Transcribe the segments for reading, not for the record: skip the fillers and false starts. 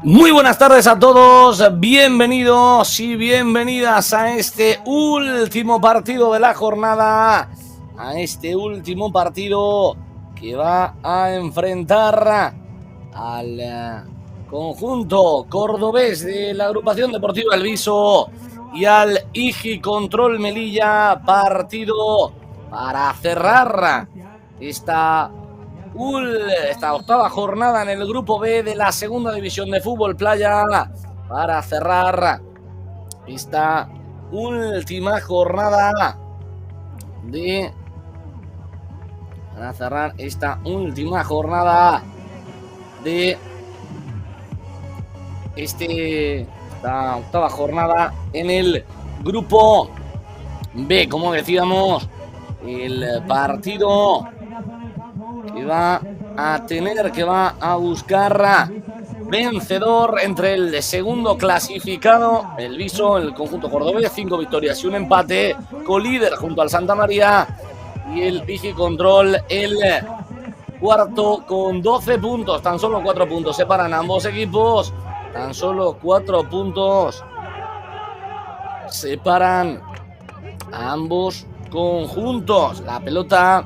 Muy buenas tardes a todos, bienvenidos y bienvenidas a este último partido de la jornada, a este último partido que va a enfrentar al conjunto cordobés de la agrupación deportiva El Viso y al IGI Control Melilla, partido para cerrar esta octava jornada en el grupo B de la segunda división de fútbol playa, para cerrar esta última jornada de esta octava jornada en el grupo B. Como decíamos, el partido que va a buscar vencedor entre el segundo clasificado, el Viso, el conjunto cordobés, 5 victorias y un empate, colíder junto al Santa María, y el IGI Control, el cuarto, con 12 puntos. Tan solo 4 puntos separan a ambos equipos, tan solo 4 puntos separan a ambos conjuntos. La pelota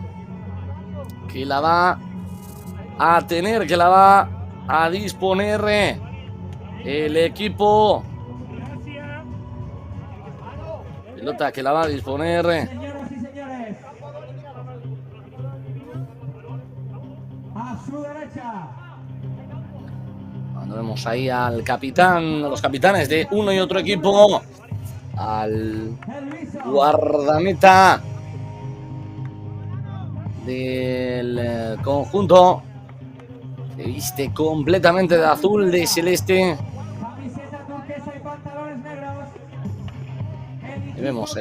que la va a disponer el equipo. Pelota que la va a disponer a su derecha. Cuando vemos ahí al capitán, los capitanes de uno y otro equipo, al guardameta del conjunto, que viste completamente de azul, de celeste. Camiseta turquesa y pantalones negros. Y vemos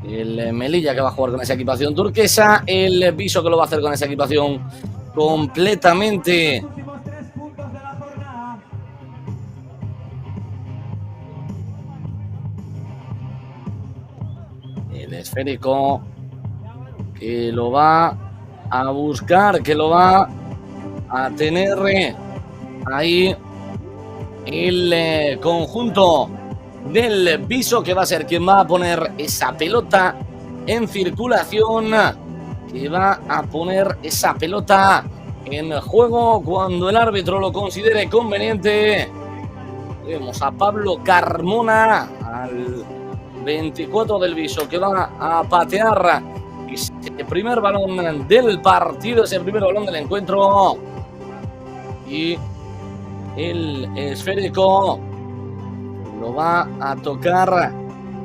el Melilla, que va a jugar con esa equipación turquesa, el Viso, que lo va a hacer con esa equipación completamente Últimos 3 puntos de la jornada. el esférico, que lo va a buscar, que lo va a tener ahí el conjunto del Viso, que va a ser quien va a poner esa pelota en circulación, que va a poner esa pelota en juego cuando el árbitro lo considere conveniente. Vemos a Pablo Carmona, al 24 del Viso, que va a patear ese primer balón del partido, ese primer balón del encuentro, y el esférico lo va a tocar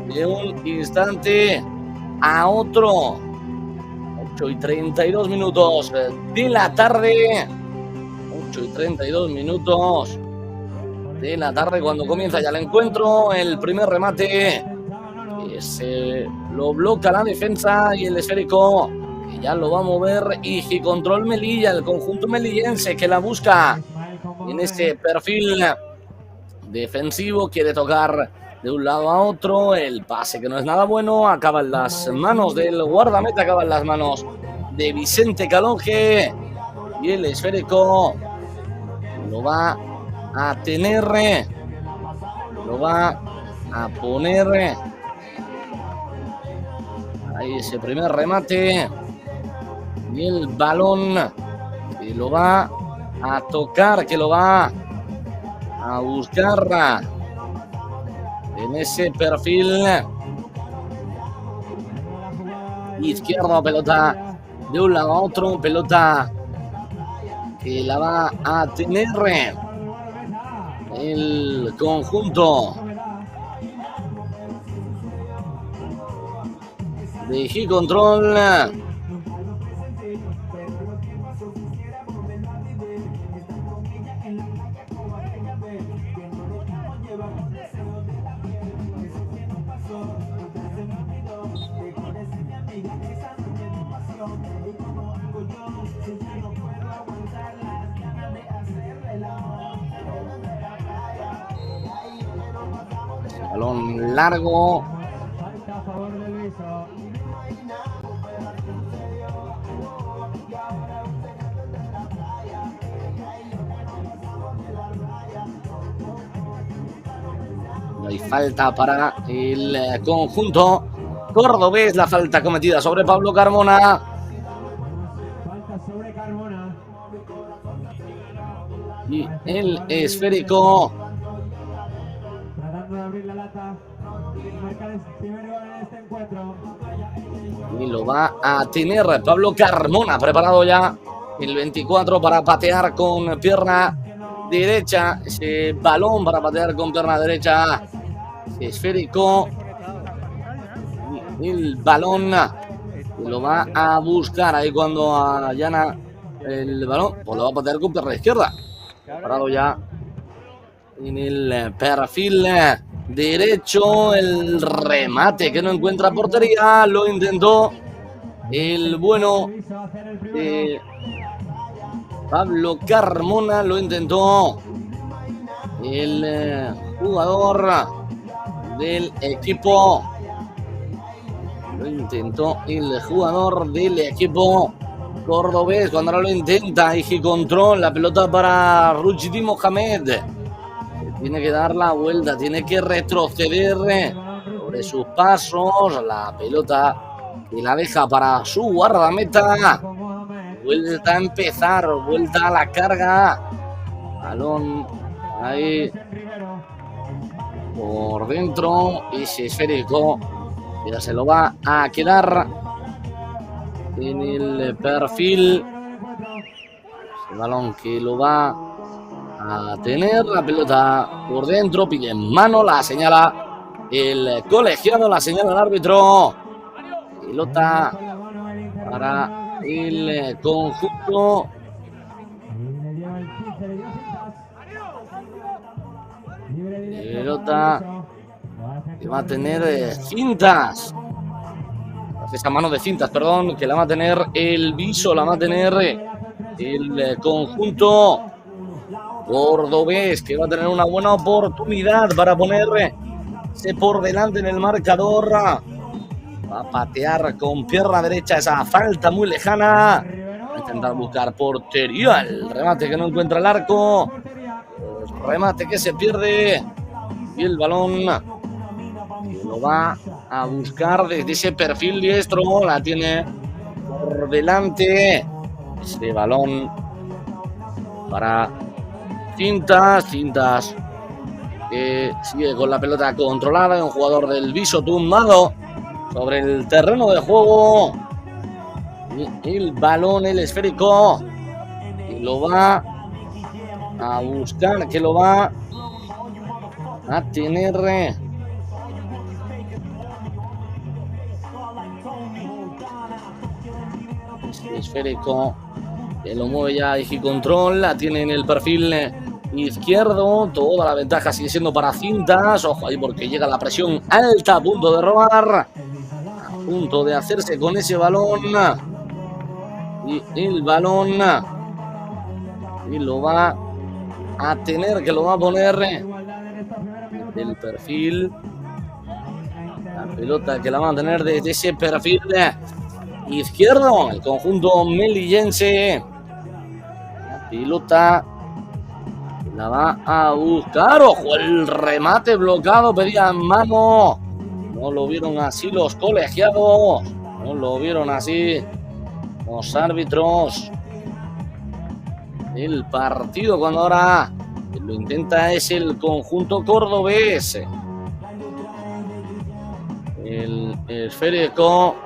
de un instante a otro. 8:32 minutos de la tarde. 8:32 minutos de la tarde cuando comienza ya el encuentro. El primer remate, que se lo bloquea la defensa, y el esférico, que ya lo va a mover IGI Control Melilla, el conjunto melillense, que la busca en ese perfil defensivo, quiere tocar de un lado a otro. El pase, que no es nada bueno, acaba en las manos del guardameta, acaba en las manos de Vicente Calonge, y el esférico lo va a tener, lo va a poner ahí ese primer remate, y el balón que lo va a tocar, que lo va a buscar en ese perfil izquierdo. Pelota de un lado a otro, pelota que la va a tener el conjunto de IGI Control. Balón largo. Falta a favor del Viso. Hay falta para el conjunto cordobés. La falta cometida sobre Pablo Carmona. Falta sobre Carmona. Y el esférico. Tratando de abrir la lata. Marcar el primer gol en este encuentro. Y lo va a tener Pablo Carmona. Preparado ya el 24 para patear con pierna derecha. Ese balón para patear con pierna derecha. Esférico. Y el balón lo va a buscar ahí cuando allana el balón. Pues lo va a patear con pierna izquierda. Preparado ya en el perfil derecho. El remate que no encuentra portería. Lo intentó el bueno Pablo Carmona. Lo intentó el jugador del equipo. Lo intentó el jugador del equipo cordobés. Cuando ahora lo intenta Iji Control, la pelota para Ruchdi Mohamed. Tiene que dar la vuelta, tiene que retroceder sobre sus pasos. La pelota que la deja para su guardameta. Vuelta a empezar, vuelta a la carga. Balón ahí por dentro. Ese esférico ya se lo va a quedar en el perfil. El balón que lo va a tener, la pelota por dentro, pide en mano, la señala el colegiado, la señala el árbitro. Pelota para el conjunto. Pelota que va a tener cintas. Esa mano de cintas, perdón, que la va a tener el Viso, la va a tener el conjunto cordobés, que va a tener una buena oportunidad para ponerse por delante en el marcador. Va a patear con pierna derecha esa falta muy lejana. Va a intentar buscar portería. El remate que no encuentra el arco. El remate que se pierde. Y el balón lo va a buscar desde ese perfil diestro. La tiene por delante. Ese balón para cintas que sigue con la pelota controlada. Un jugador del Viso tumbado sobre el terreno de juego. Y el balón, el esférico, y lo va a buscar, que lo va a tener esférico, que lo mueve ya Iji Control, la tiene en el perfil izquierdo. Toda la ventaja sigue siendo para cintas. Ojo ahí porque llega la presión alta, a punto de robar, a punto de hacerse con ese balón. Y el balón, y lo va a tener, que lo va a poner del perfil. La pelota que la van a tener desde ese perfil izquierdo, el conjunto melillense. La pelota la va a buscar. Ojo, el remate bloqueado, pedían mano. No lo vieron así los colegiados. No lo vieron así los árbitros. El partido cuando ahora lo intenta es el conjunto cordobés. El esférico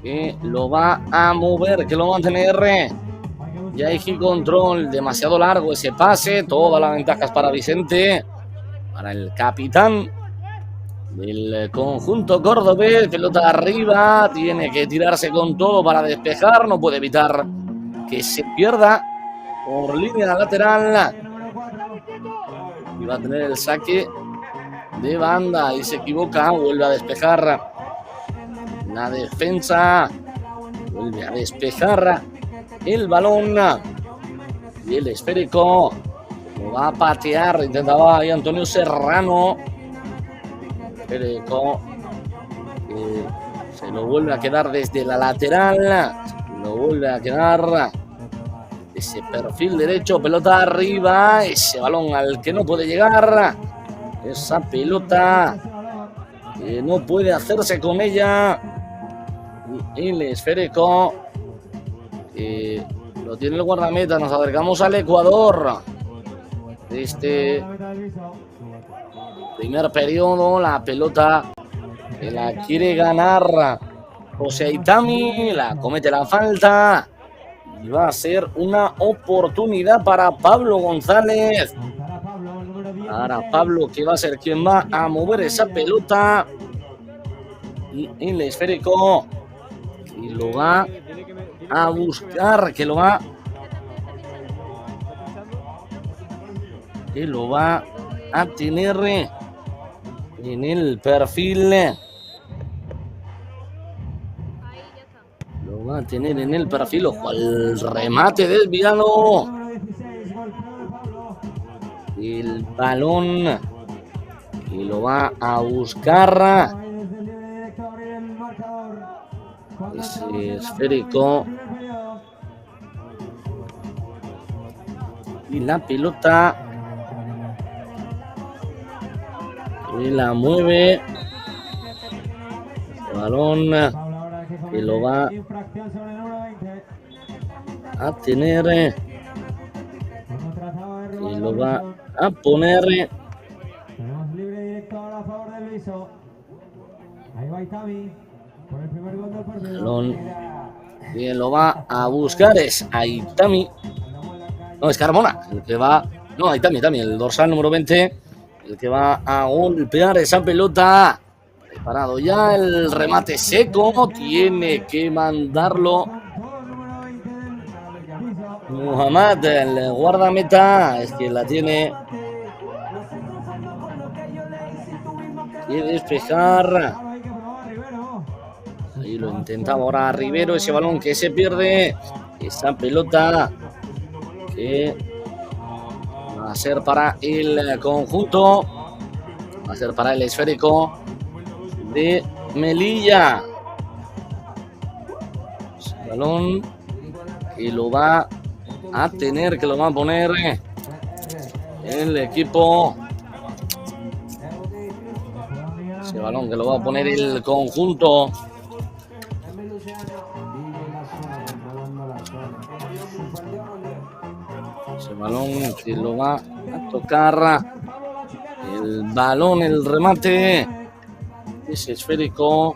que lo va a mover, que lo va a tener. Ya hay control, demasiado largo ese pase. Todas las ventajas para Vicente, para el capitán del conjunto cordobés. Pelota arriba, tiene que tirarse con todo para despejar. No puede evitar que se pierda por línea lateral. Y va a tener el saque de banda y se equivoca. Vuelve a despejar la defensa. Vuelve a despejar el balón. Y el esférico lo va a patear. Intentaba ahí Antonio Serrano. Esférico se lo vuelve a quedar desde la lateral. Lo vuelve a quedar ese perfil derecho. Pelota arriba. Ese balón al que no puede llegar. esa pelota que no puede hacerse con ella. Y el esférico lo tiene el guardameta. Nos acercamos al Ecuador de este primer periodo. La pelota que la quiere ganar José Aitami, la comete la falta y va a ser una oportunidad para Pablo González. Para Pablo, que va a ser quien va a mover esa pelota. Y el esférico y lo va a buscar, que lo va a tener en el perfil. Lo va a tener en el perfil. Ojo al remate desviado. El balón y lo va a buscar. Ese esférico. Y la pelota y la mueve. El balón y lo va a tener y lo va a poner. Tenemos libre directo ahora a favor del Luiso. Ahí va Aitami por el primer gol del partido. Balón. Quien lo va a buscar es Aitami. No, es Carmona el que va. No, Aitami, el dorsal número 20. El que va a golpear esa pelota. Preparado ya el remate seco. Tiene que mandarlo Muhammad, el guardameta. Es quien la tiene que despejar. Ahí lo intentaba ahora Rivero. Ese balón que se pierde. Esa pelota que va a ser para el conjunto. Va a ser para el esférico de Melilla. Ese balón que lo va a tener, que lo va a poner el equipo. Ese balón que lo va a poner el conjunto. Ese balón que lo va a tocar. El balón, el remate. Ese esférico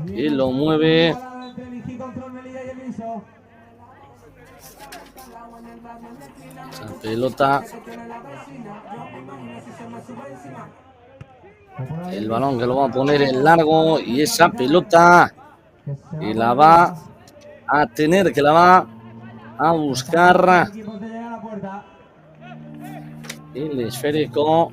que lo mueve. Esa pelota. El balón que lo va a poner en largo. Y esa pelota que la va a tener, que la va a buscar el esférico.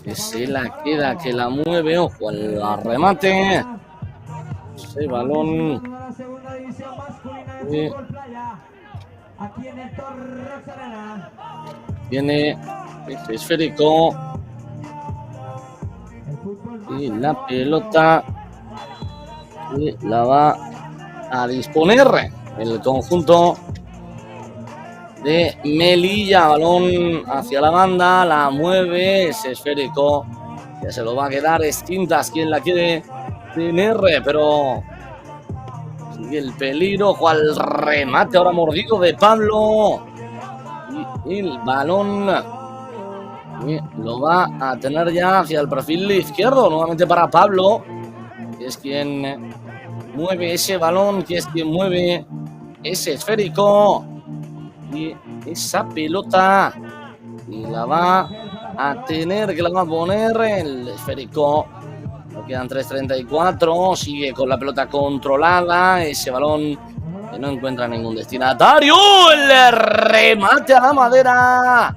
Que se la queda, que la mueve. Ojo al remate. Ese balón. Tiene este esférico. Y la pelota. Y la va a disponer el conjunto de Melilla. Balón hacia la banda, la mueve, ese esférico ya se lo va a quedar Estintas, quien la quiere tener, pero sigue el peligro. Ojo al remate ahora mordido de Pablo, y el balón lo va a tener ya hacia el perfil izquierdo, nuevamente para Pablo, que es quien mueve ese balón, que es quien mueve ese esférico. Y esa pelota y la va a tener, que la va a poner el esférico. Le quedan 3:34, sigue con la pelota controlada, ese balón que no encuentra ningún destinatario. El remate a la madera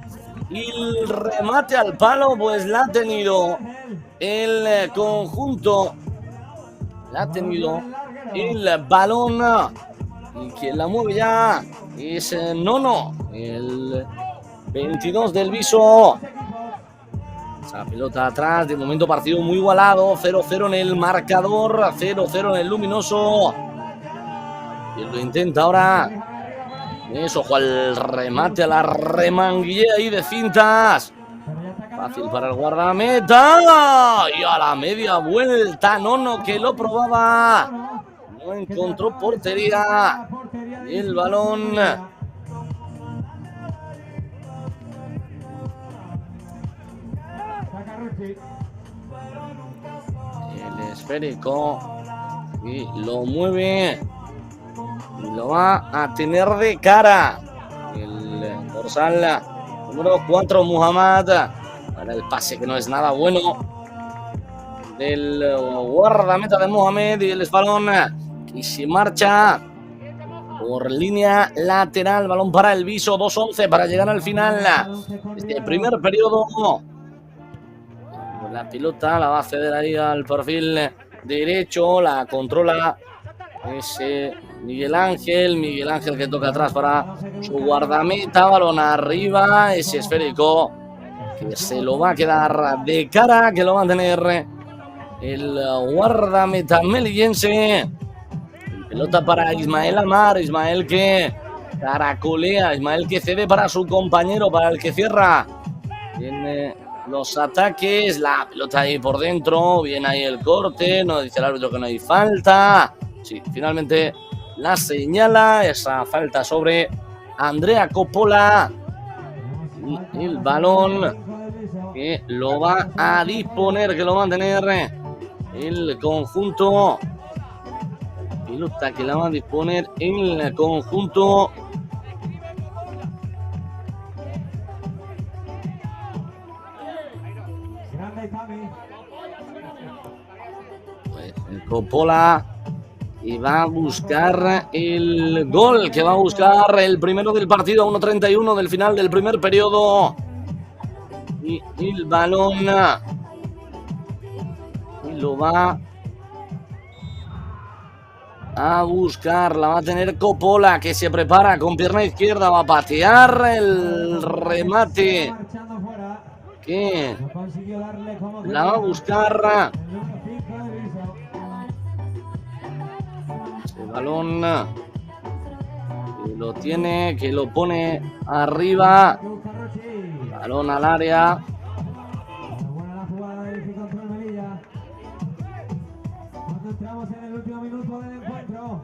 y el remate al palo, pues la ha tenido el conjunto, la ha tenido el balón. Y quien la mueve ya es Nono, el 22 del Viso. Esa pelota atrás, de momento partido muy igualado, 0-0 en el marcador, 0-0 en el luminoso. Y lo intenta ahora Eso, ojo al remate, a la remanguilla ahí de cintas. Fácil para el guardameta. Y a la media vuelta, Nono, que lo probaba. No encontró portería. Y el balón. El esférico. Y lo mueve. Y lo va a tener de cara. El dorsal número 4, Muhammad. Para el pase que no es nada bueno. Del guardameta de Mohamed. Y el balón que se marcha por línea lateral. Balón para el Viso. 2-11 para llegar al final. Este primer periodo. La pelota la va a ceder ahí al perfil derecho. La controla ese Miguel Ángel que toca atrás para su guardameta. Balón arriba. Ese esférico que se lo va a quedar de cara. Que lo va a tener el guardameta melillense. Pelota para Ismael Amar. Ismael que caracolea. Ismael que cede para su compañero. Para el que cierra. Tiene los ataques. La pelota ahí por dentro. Viene ahí el corte. No dice el árbitro que no hay falta. Sí, finalmente la señala. Esa falta sobre Andrea Coppola. Y el balón que lo va a disponer. Que lo va a tener el conjunto. Pelota que la va a disponer el conjunto pues el Coppola, y va a buscar el gol, que va a buscar el primero del partido a 1:31 del final del primer periodo. Y el balón y lo va a buscar, la va a tener Coppola, que se prepara con pierna izquierda, va a patear el remate que la va a buscar. Ese balón que lo tiene, que lo pone arriba, balón al área. Entramos en el último minuto del encuentro.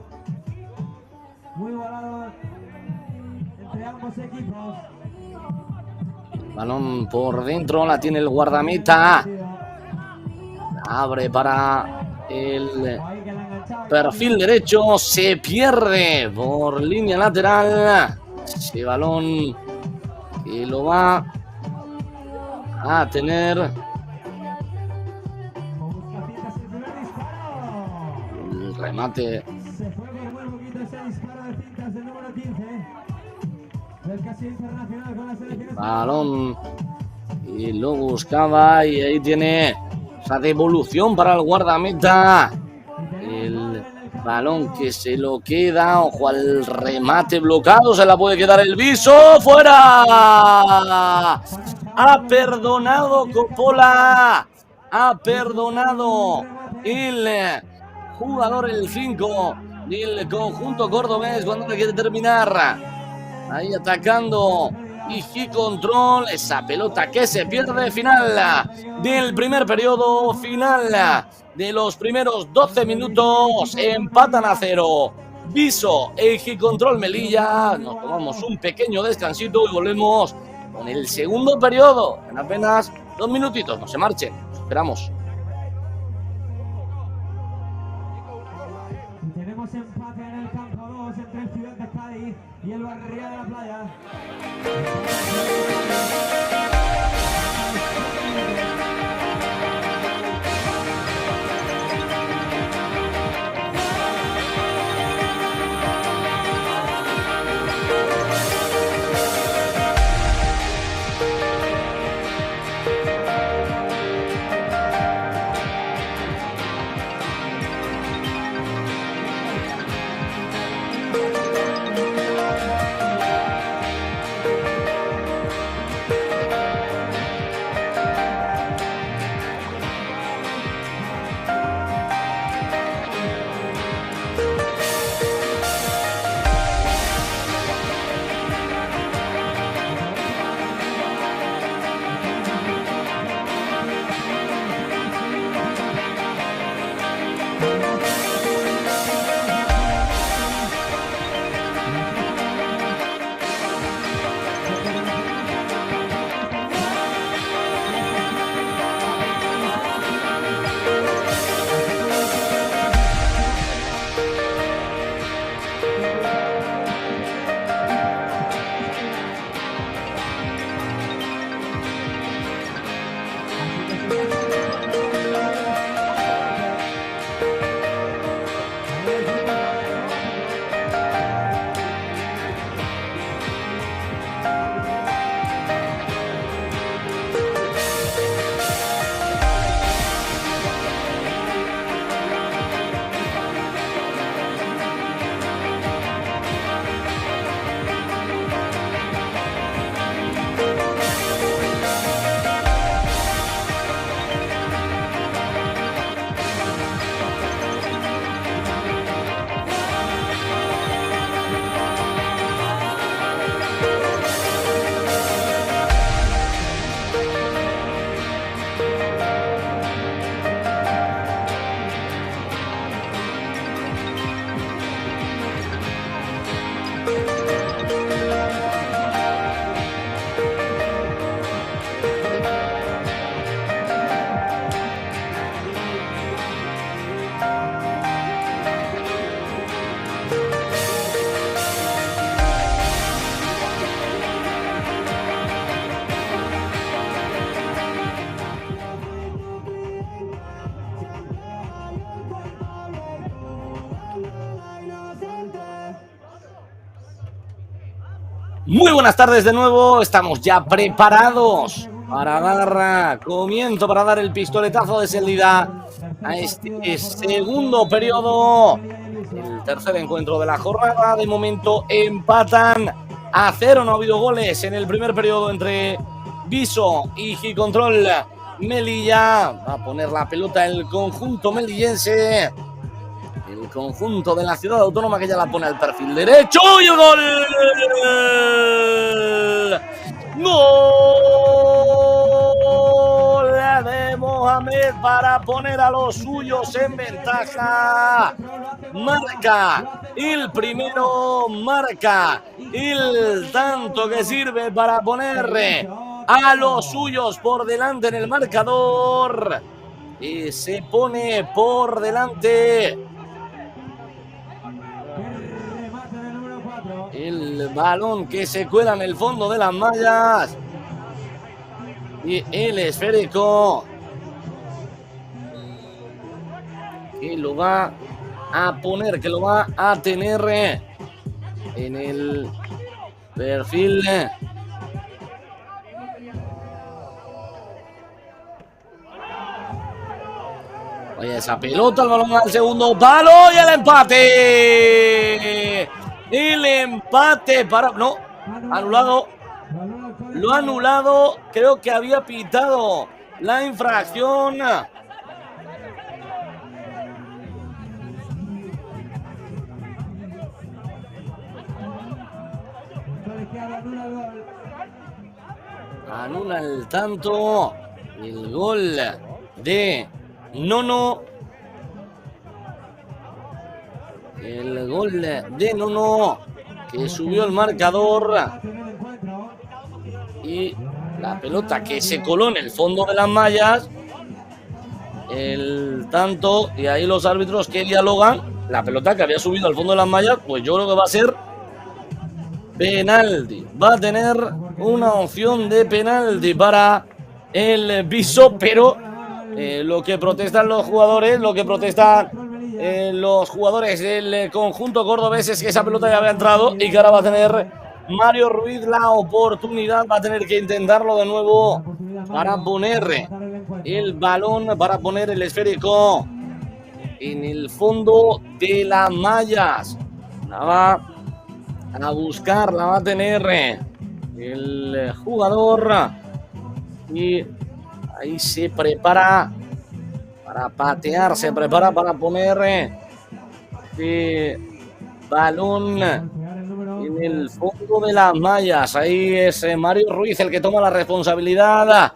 Muy igualado entre ambos equipos. Balón por dentro, la tiene el guardameta. Abre para el perfil derecho. Se pierde por línea lateral. Ese balón que lo va a tener el remate. Se fue por muy poquito ese disparo de cintas del número 15. Del casi internacional con la selección. Balón y lo buscaba, y ahí tiene esa devolución para el guardameta. El balón que se lo queda. Ojo al remate blocado. Se la puede quedar el Viso. ¡Fuera! Ha perdonado Coppola. Ha perdonado el jugador, el 5 del conjunto cordobés, cuando hay que terminar. Ahí atacando y control. Esa pelota que se pierde. Final del primer periodo. Final de los primeros 12 minutos. Empatan a 0 Viso e Control Melilla. Nos tomamos un pequeño descansito y volvemos con el segundo periodo en apenas 2 minutitos. No se marchen, nos esperamos. Tenemos empate en el campo 2 entre el Ciudad de Cádiz y el Barriga de la Playa. Muy buenas tardes de nuevo, estamos ya preparados para dar comienzo, para dar el pistoletazo de salida a este segundo periodo, el tercer encuentro de la jornada. De momento empatan a 0, no ha habido goles en el primer periodo entre Viso y Gicontrol Melilla. Va a poner la pelota el conjunto melillense, el conjunto de la ciudad autónoma, que ya la pone al perfil derecho, y el gol. ¡Gol de Mohamed para poner a los suyos en ventaja! Marca el primero, marca el tanto que sirve para poner a los suyos por delante en el marcador. Y se pone por delante el balón que se cuela en el fondo de las mallas, y el esférico que lo va a poner, que lo va a tener en el perfil Oye, esa pelota, el balón al segundo palo y el empate. El empate para... No, anulado. Lo ha anulado. Creo que había pitado la infracción. Anula el tanto. El gol de Nono. El gol de Nono, que subió el marcador, y la pelota que se coló en el fondo de las mallas. El tanto, y ahí los árbitros que dialogan. La pelota que había subido al fondo de las mallas, pues yo creo que va a ser penalti. Va a tener una opción de penalti para el Viso, pero lo que protestan los jugadores, los jugadores del conjunto cordobés, es que esa pelota ya había entrado y que ahora va a tener Mario Ruiz la oportunidad. Va a tener que intentarlo de nuevo para poner el balón, para poner el esférico en el fondo de las mallas. La va a buscar, la va a tener el jugador, y ahí se prepara para patear, se prepara para poner el balón en el fondo de las mallas. Ahí es Mario Ruiz el que toma la responsabilidad.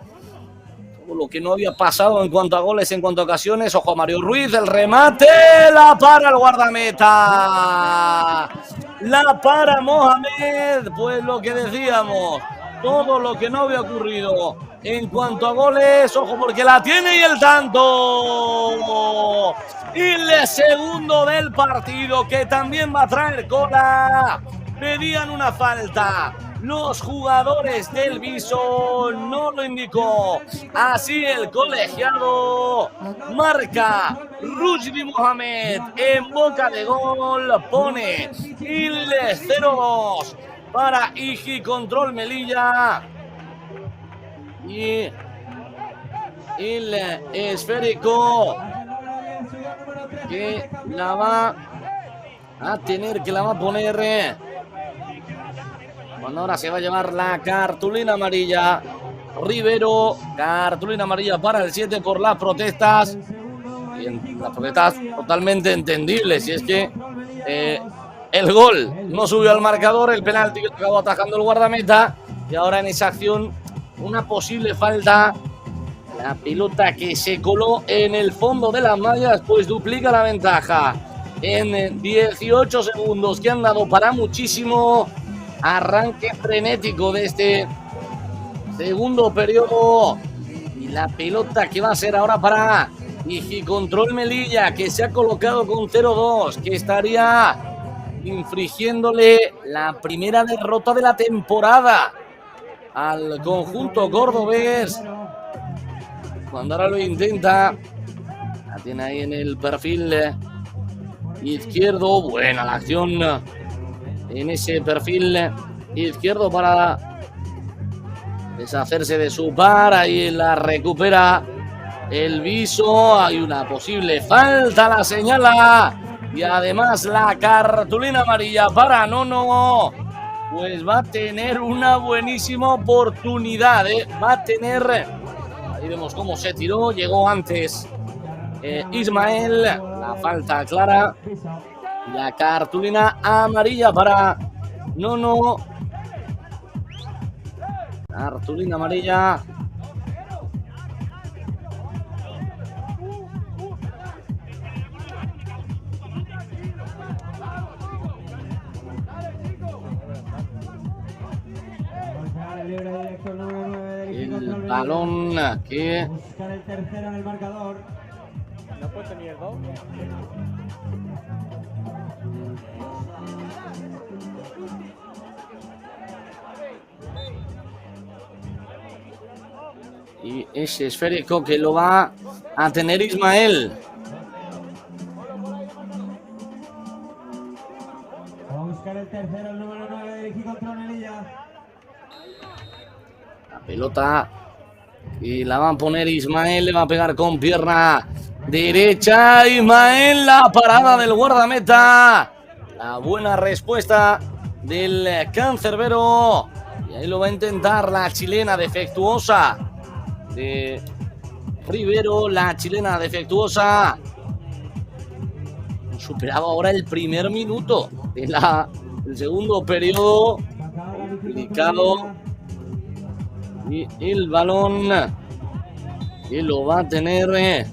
Todo lo que no había pasado en cuanto a goles, en cuanto a ocasiones. Ojo a Mario Ruiz, el remate, la para el guardameta. La para Mohamed. Pues lo que decíamos, todo lo que no había ocurrido en cuanto a goles. Ojo, porque la tiene, y el tanto. Y el segundo del partido, que también va a traer cola. Pedían una falta los jugadores del Viso, no lo indicó así el colegiado. Marca Rushdie Mohamed en boca de gol, pone el 0-2 para Gicontrol Melilla, y el esférico que la va a tener, que la va a poner cuando ahora se va a llevar la cartulina amarilla. Rivero, cartulina amarilla para el 7 por las protestas. Y las protestas totalmente entendibles, y es que el gol no subió al marcador, el penalti que acabó atajando el guardameta, y ahora en esa acción una posible falta. La pelota que se coló en el fondo de las mallas, pues duplica la ventaja en 18 segundos que han dado para muchísimo. Arranque frenético de este segundo periodo, y la pelota que va a ser ahora para Gicontrol Melilla, que se ha colocado con 0-2, que estaría infligiéndole la primera derrota de la temporada al conjunto cordobés. Cuando ahora lo intenta, la tiene ahí en el perfil izquierdo. Buena la acción en ese perfil izquierdo para deshacerse de su par. Ahí la recupera el Viso. Hay una posible falta, la señala. Y además la cartulina amarilla para Nono. Pues va a tener una buenísima oportunidad, ¿eh? Va a tener... Ahí vemos cómo se tiró. Llegó antes Ismael. La falta clara. La cartulina amarilla para Nono. Cartulina amarilla. El balón que... Buscar el tercero en el marcador. ¿No ha puesto ni el 2? Y ese esférico que lo va a tener Ismael. Va a buscar el tercero, el número 9 de Iki contra Melilla. La pelota y la va a poner Ismael. Le va a pegar con pierna derecha. Ismael, la parada del guardameta. La buena respuesta del cancerbero. Y ahí lo va a intentar la chilena defectuosa de Rivero, la chilena defectuosa. Superaba ahora el primer minuto del segundo periodo. Complicado. Y el balón que lo va a tener.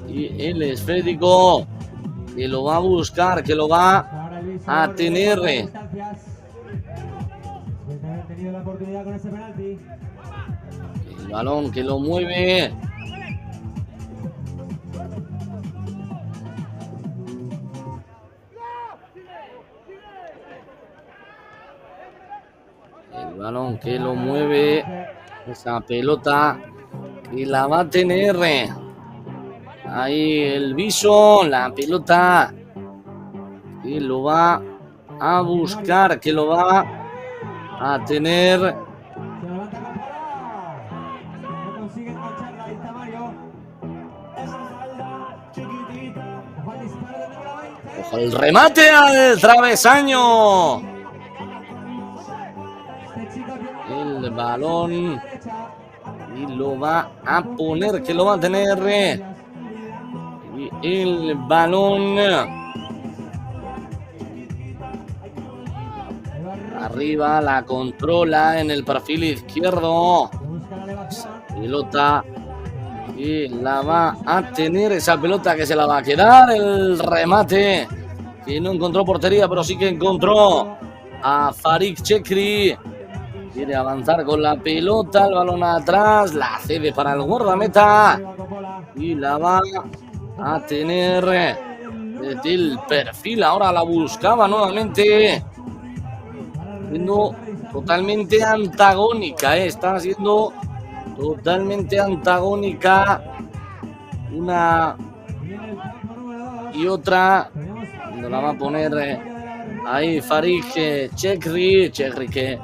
Y el esférico que lo va a buscar, que lo va a tener. El balón que lo mueve. El balón que lo mueve. Esa pelota que la va a tener. Ahí el Viso. La pelota que lo va a buscar, que lo va a tener. Ojo el remate al travesaño. El balón y lo va a poner, que lo va a tener. Y el balón arriba, la controla en el perfil izquierdo. Pelota y la va a tener, esa pelota que se la va a quedar. El remate que no encontró portería, pero sí que encontró a Farik Chekri. Quiere avanzar con la pelota, el balón atrás, la cede para el guardameta y la va a tener desde el perfil. Ahora la buscaba nuevamente, siendo totalmente antagónica, está siendo totalmente antagónica una y otra. Cuando la va a poner ahí Farik Chekri que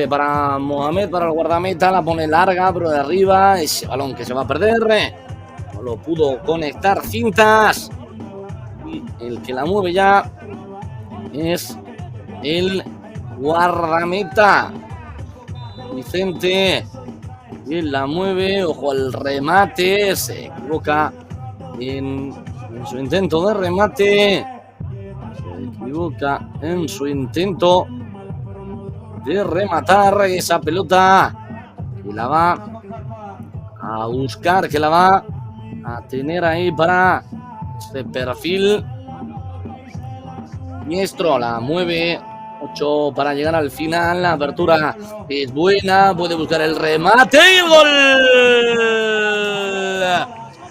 para Mohamed, para el guardameta, la pone larga, pero de arriba, ese balón que se va a perder. No lo pudo conectar Cintas. Y el que la mueve ya es el guardameta Vicente. Y él la mueve, ojo al remate, se equivoca en su intento de remate. Se equivoca en su intento de rematar esa pelota, que la va a buscar, que la va a tener ahí para este perfil. Diestro la mueve, 8 para llegar al final. La apertura es buena, puede buscar el remate y el gol.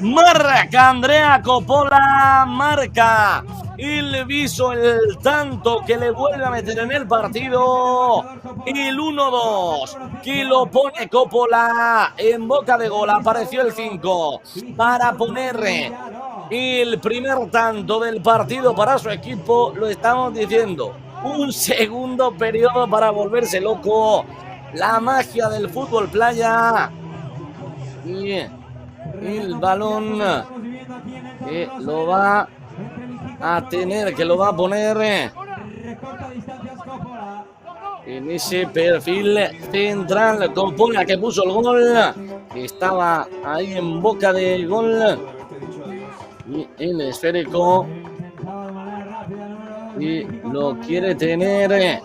Marca Andrea Coppola, marca el Viso, el tanto que le vuelve a meter en el partido. El 1-2 que lo pone Coppola en boca de gol. Apareció el 5 para poner el primer tanto del partido para su equipo. Lo estamos diciendo, un segundo periodo para volverse loco. La magia del fútbol playa. Y el balón que lo va a tener, que lo va a poner en ese perfil central. Coppola, que puso el gol, que estaba ahí en boca del gol. Y el esférico, y lo quiere tener.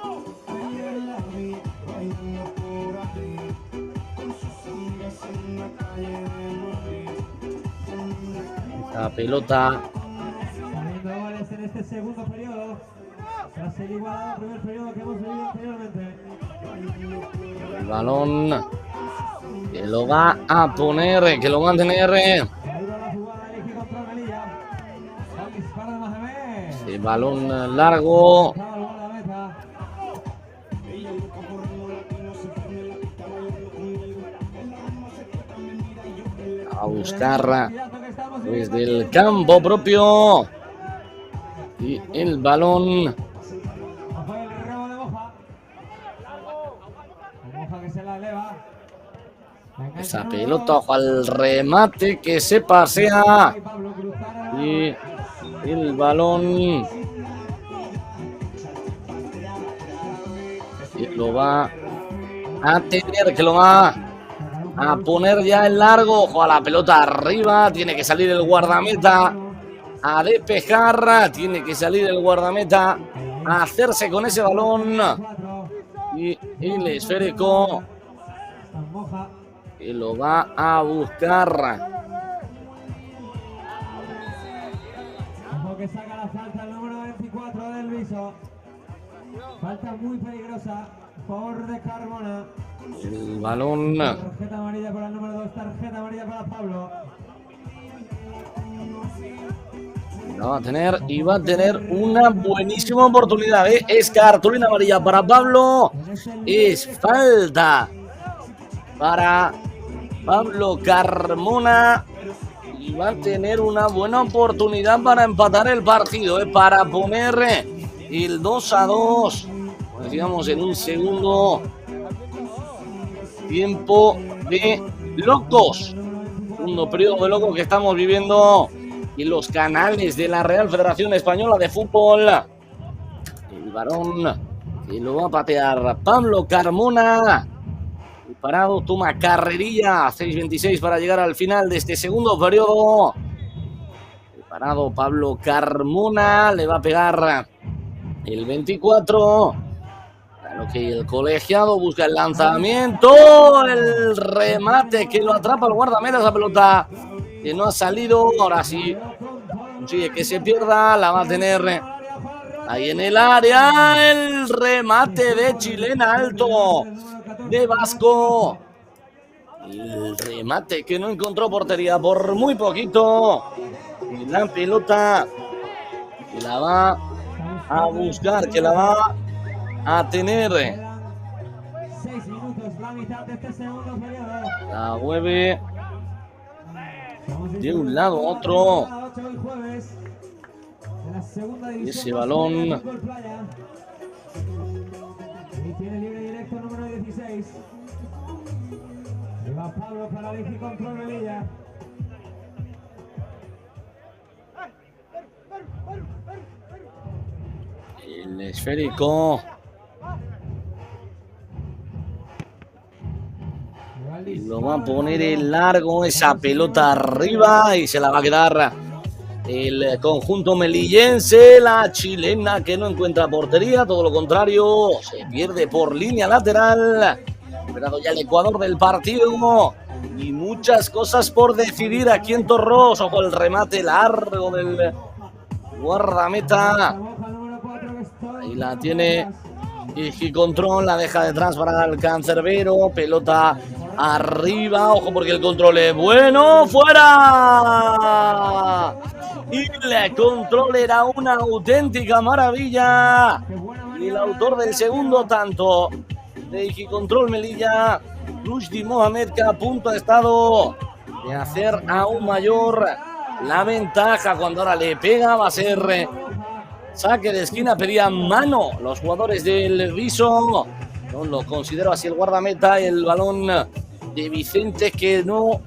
La pelota. En este segundo periodo, tras el igualado primer periodo que hemos vivido anteriormente. El balón que lo va a poner, que lo va a tener. El balón largo. A buscar desde el campo propio. Y el balón. Esa pelota, ojo al remate que se pasea. Y el balón. Y lo va a tener, que lo va a poner ya en largo. Ojo a la pelota arriba. Tiene que salir el guardameta a despejar. Tiene que salir el guardameta a hacerse con ese balón. Y el esférico que lo va a buscar. Ojo que saca la falta el número 24 del Viso. Falta muy peligrosa. Favor de Carmona. El balón. Tarjeta amarilla para el número 2. Tarjeta amarilla para Pablo. La va a tener y va a tener una buenísima oportunidad. Es cartulina amarilla para Pablo. Es falta para Pablo Carmona. Y va a tener una buena oportunidad para empatar el partido. Para poner el 2-2. Pues digamos en un segundo tiempo de locos. Segundo periodo de locos que estamos viviendo en los canales de la Real Federación Española de Fútbol. El varón que lo va a patear Pablo Carmona. El parado toma carrerilla. 6:26 para llegar al final de este segundo periodo. El parado Pablo Carmona le va a pegar el 24. Claro que el colegiado busca el lanzamiento. El remate que lo atrapa el guardameta. Esa pelota que no ha salido. Ahora sí consigue que se pierda. La va a tener ahí en el área. El remate de Chilena alto de Vasco. El remate que no encontró portería por muy poquito. Y la pelota que la va a buscar, que la va a tener. 6 minutos, la mitad de este segundo periodo. La mueve de un lado a otro. Y ese balón. Y tiene libre directo número 16. Y va Pablo para Digi Control Melilla. El esférico. Y lo va a poner en largo esa pelota arriba y se la va a quedar el conjunto melillense. La chilena que no encuentra portería, todo lo contrario, se pierde por línea lateral. Esperado ya el Ecuador del partido y muchas cosas por decidir aquí en Torros. Ojo el remate largo del guardameta. Ahí la tiene y control, la deja detrás para el cancerbero. Pelota arriba, ojo porque el control es bueno. ¡Fuera! Y el control era una auténtica maravilla. Y el autor del segundo tanto de Igicontrol Melilla, Rushdie Mohamed, que a punto ha estado de hacer aún mayor la ventaja. Cuando ahora le pega va a ser Saque de esquina, pedían mano los jugadores del Viso. No lo considero así el guardameta. El balón de Vicente, que no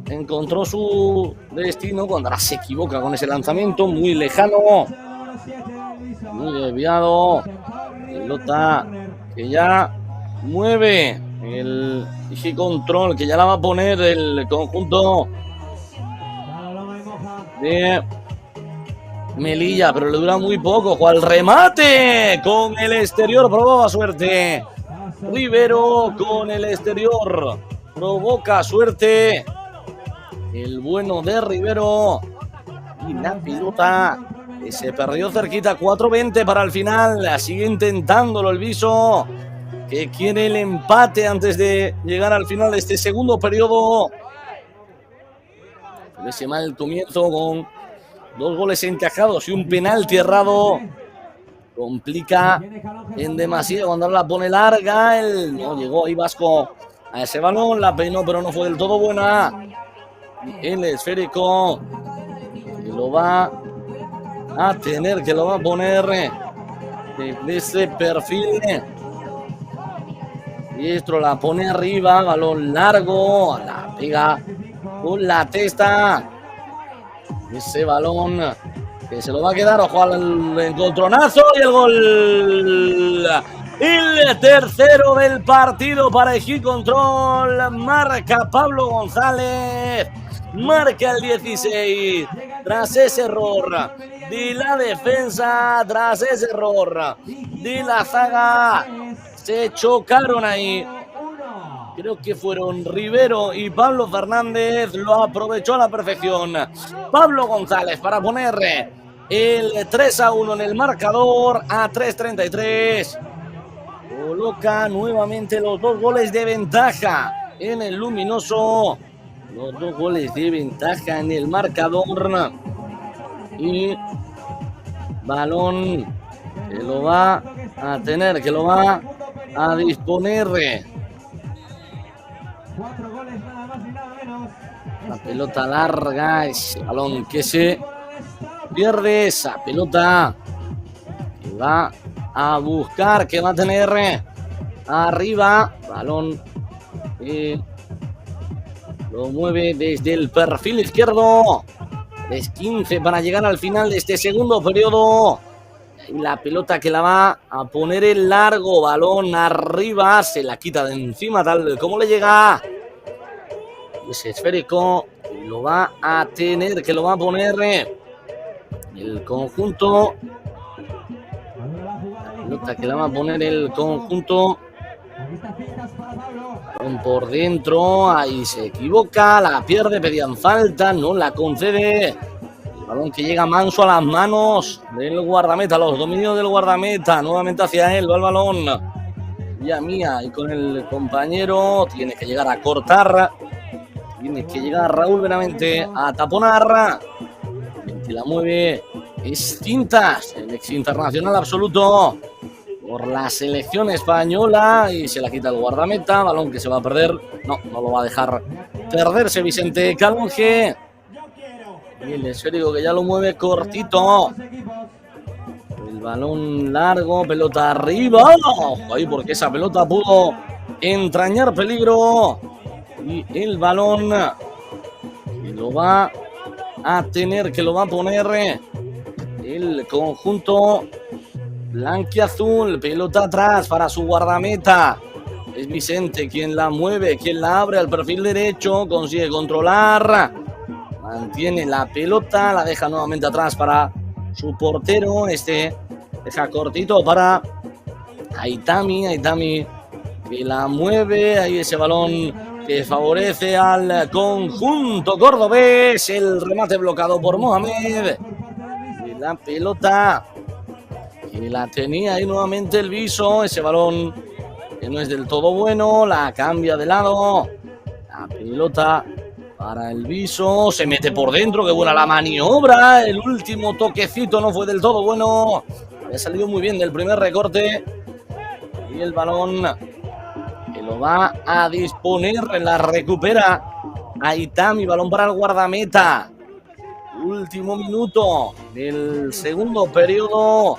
encontró su destino cuando ahora se equivoca con ese lanzamiento muy lejano, muy desviado. Pelota que ya mueve el eje control, que ya la va a poner el conjunto de Melilla, pero le dura muy poco. Juega el remate con el exterior, probaba suerte. Rivero con el exterior, provoca suerte el bueno de Rivero, y la pelota que se perdió cerquita. 4:20 para el final. Sigue intentándolo el Viso, que quiere el empate antes de llegar al final de este segundo periodo. Ese mal comienzo con 2 goles encajados y un penalti errado complica en demasía cuando la pone larga. No llegó ahí Vasco a ese balón, la peinó pero no fue del todo buena. El esférico que lo va a tener, que lo va a poner de ese perfil diestro, la pone arriba, balón largo, la pega con la testa. Ese balón que se lo va a quedar. Ojo al encontronazo y el gol. El tercero del partido para Ejí Control. Marca Pablo González. Marca el 16. Tras ese error de la defensa, tras ese error de la zaga, se chocaron ahí. Creo que fueron Rivero y Pablo Fernández. Lo aprovechó a la perfección Pablo González para poner el 3-1 en el marcador a 3:33. Coloca nuevamente los 2 goles de ventaja en el Luminoso. Los 2 goles de ventaja en el marcador. Y balón que lo va a tener, que lo va a disponer. 4 goles nada más y nada menos. La pelota larga, ese balón que se pierde, esa pelota que va a buscar, que va a tener arriba, balón que lo mueve desde el perfil izquierdo. 3:15 para llegar al final de este segundo periodo. Y la pelota que la va a poner el largo, balón arriba, se la quita de encima tal como le llega. Ese esférico lo va a tener, que lo va a poner el conjunto. La pelota que la va a poner el conjunto. Balón por dentro, ahí se equivoca, la pierde, pedían falta, no la concede. El balón que llega manso a las manos del guardameta, los dominios del guardameta, nuevamente hacia él, va el balón. Ya mía, y con el compañero tiene que llegar a cortar. Tiene que llegar Raúl Benavente a taponar. El que la mueve es Cintas, el ex internacional absoluto por la selección española, y se la quita el guardameta. Balón que se va a perder. No lo va a dejar perderse Vicente Calonge. Y el esférico que ya lo mueve cortito. El balón largo, pelota arriba. Ojo ahí, porque esa pelota pudo entrañar peligro. Y el balón que lo va a tener, que lo va a poner el conjunto blanquiazul. Pelota atrás para su guardameta. Es Vicente quien la mueve, quien la abre al perfil derecho. Consigue controlar. Mantiene la pelota, la deja nuevamente atrás para su portero. Deja cortito para Aitami. Aitami que la mueve. Ahí ese balón que favorece al conjunto cordobés. El remate bloqueado por Mohamed. Y la pelota que la tenía ahí nuevamente el Viso. Ese balón que no es del todo bueno. La cambia de lado. La pelota para el Viso. Se mete por dentro. Qué buena la maniobra. El último toquecito no fue del todo bueno. Había salido muy bien del primer recorte. Y el balón que lo va a disponer, la recupera Aitami, balón para el guardameta. Último minuto del segundo periodo.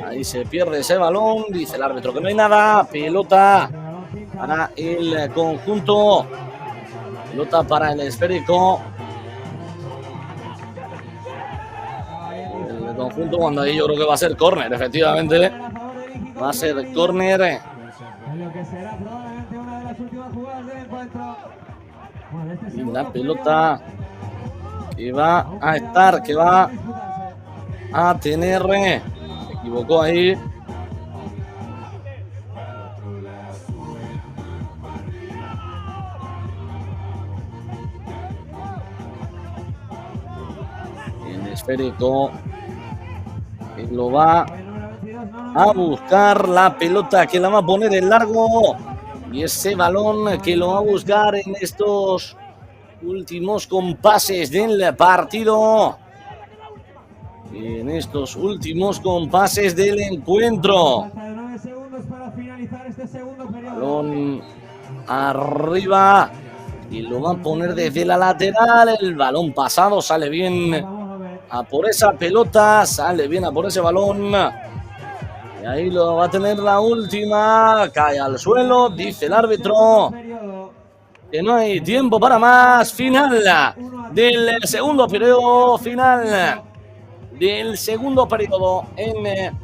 Ahí se pierde ese balón. Dice el árbitro que no hay nada. Pelota para el conjunto. Pelota para el esférico. El conjunto cuando ahí yo creo que va a ser córner, efectivamente. Va a ser córner. En lo que será probablemente una de las últimas jugadas del encuentro. Y la pelota que va a estar, que va a tener. Se equivocó ahí. El esférico que lo va a buscar, la pelota que la va a poner en largo. Y ese balón que lo va a buscar en estos últimos compases del partido. En estos últimos compases del encuentro. Balón arriba. Y lo va a poner desde la lateral. El balón pasado sale bien a por esa pelota. Sale bien a por ese balón. Y ahí lo va a tener la última. Cae al suelo. Dice el árbitro que no hay tiempo para más. Final del segundo periodo. Final del segundo periodo en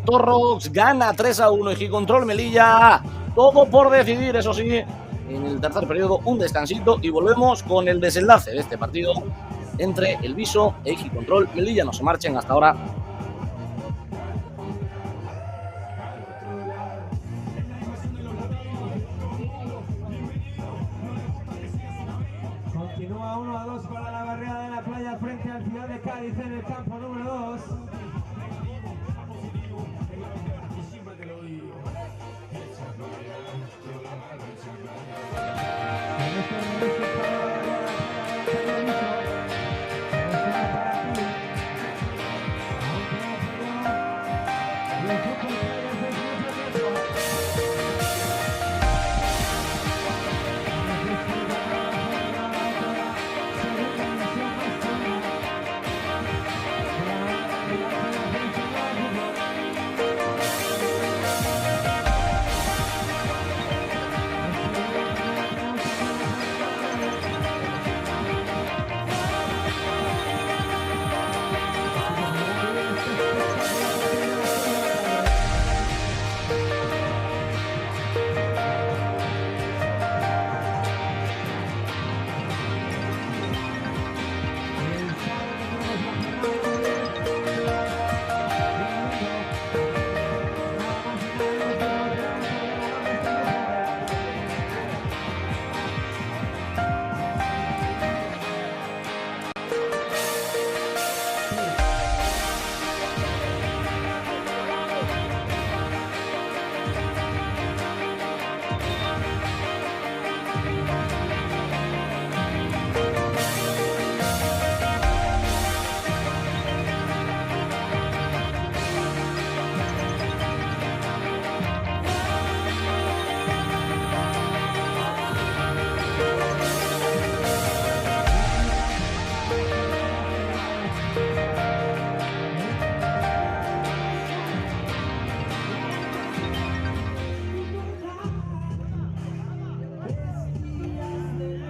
Torrox. Gana 3-1 Ejicontrol Melilla. Todo por decidir, eso sí. En el tercer periodo un descansito y volvemos con el desenlace de este partido entre el Viso e Ejicontrol Melilla. No se marchen hasta ahora. Continúa 1-2 para la barrera de la playa frente al Ciudad de Cádiz en el campo número 2.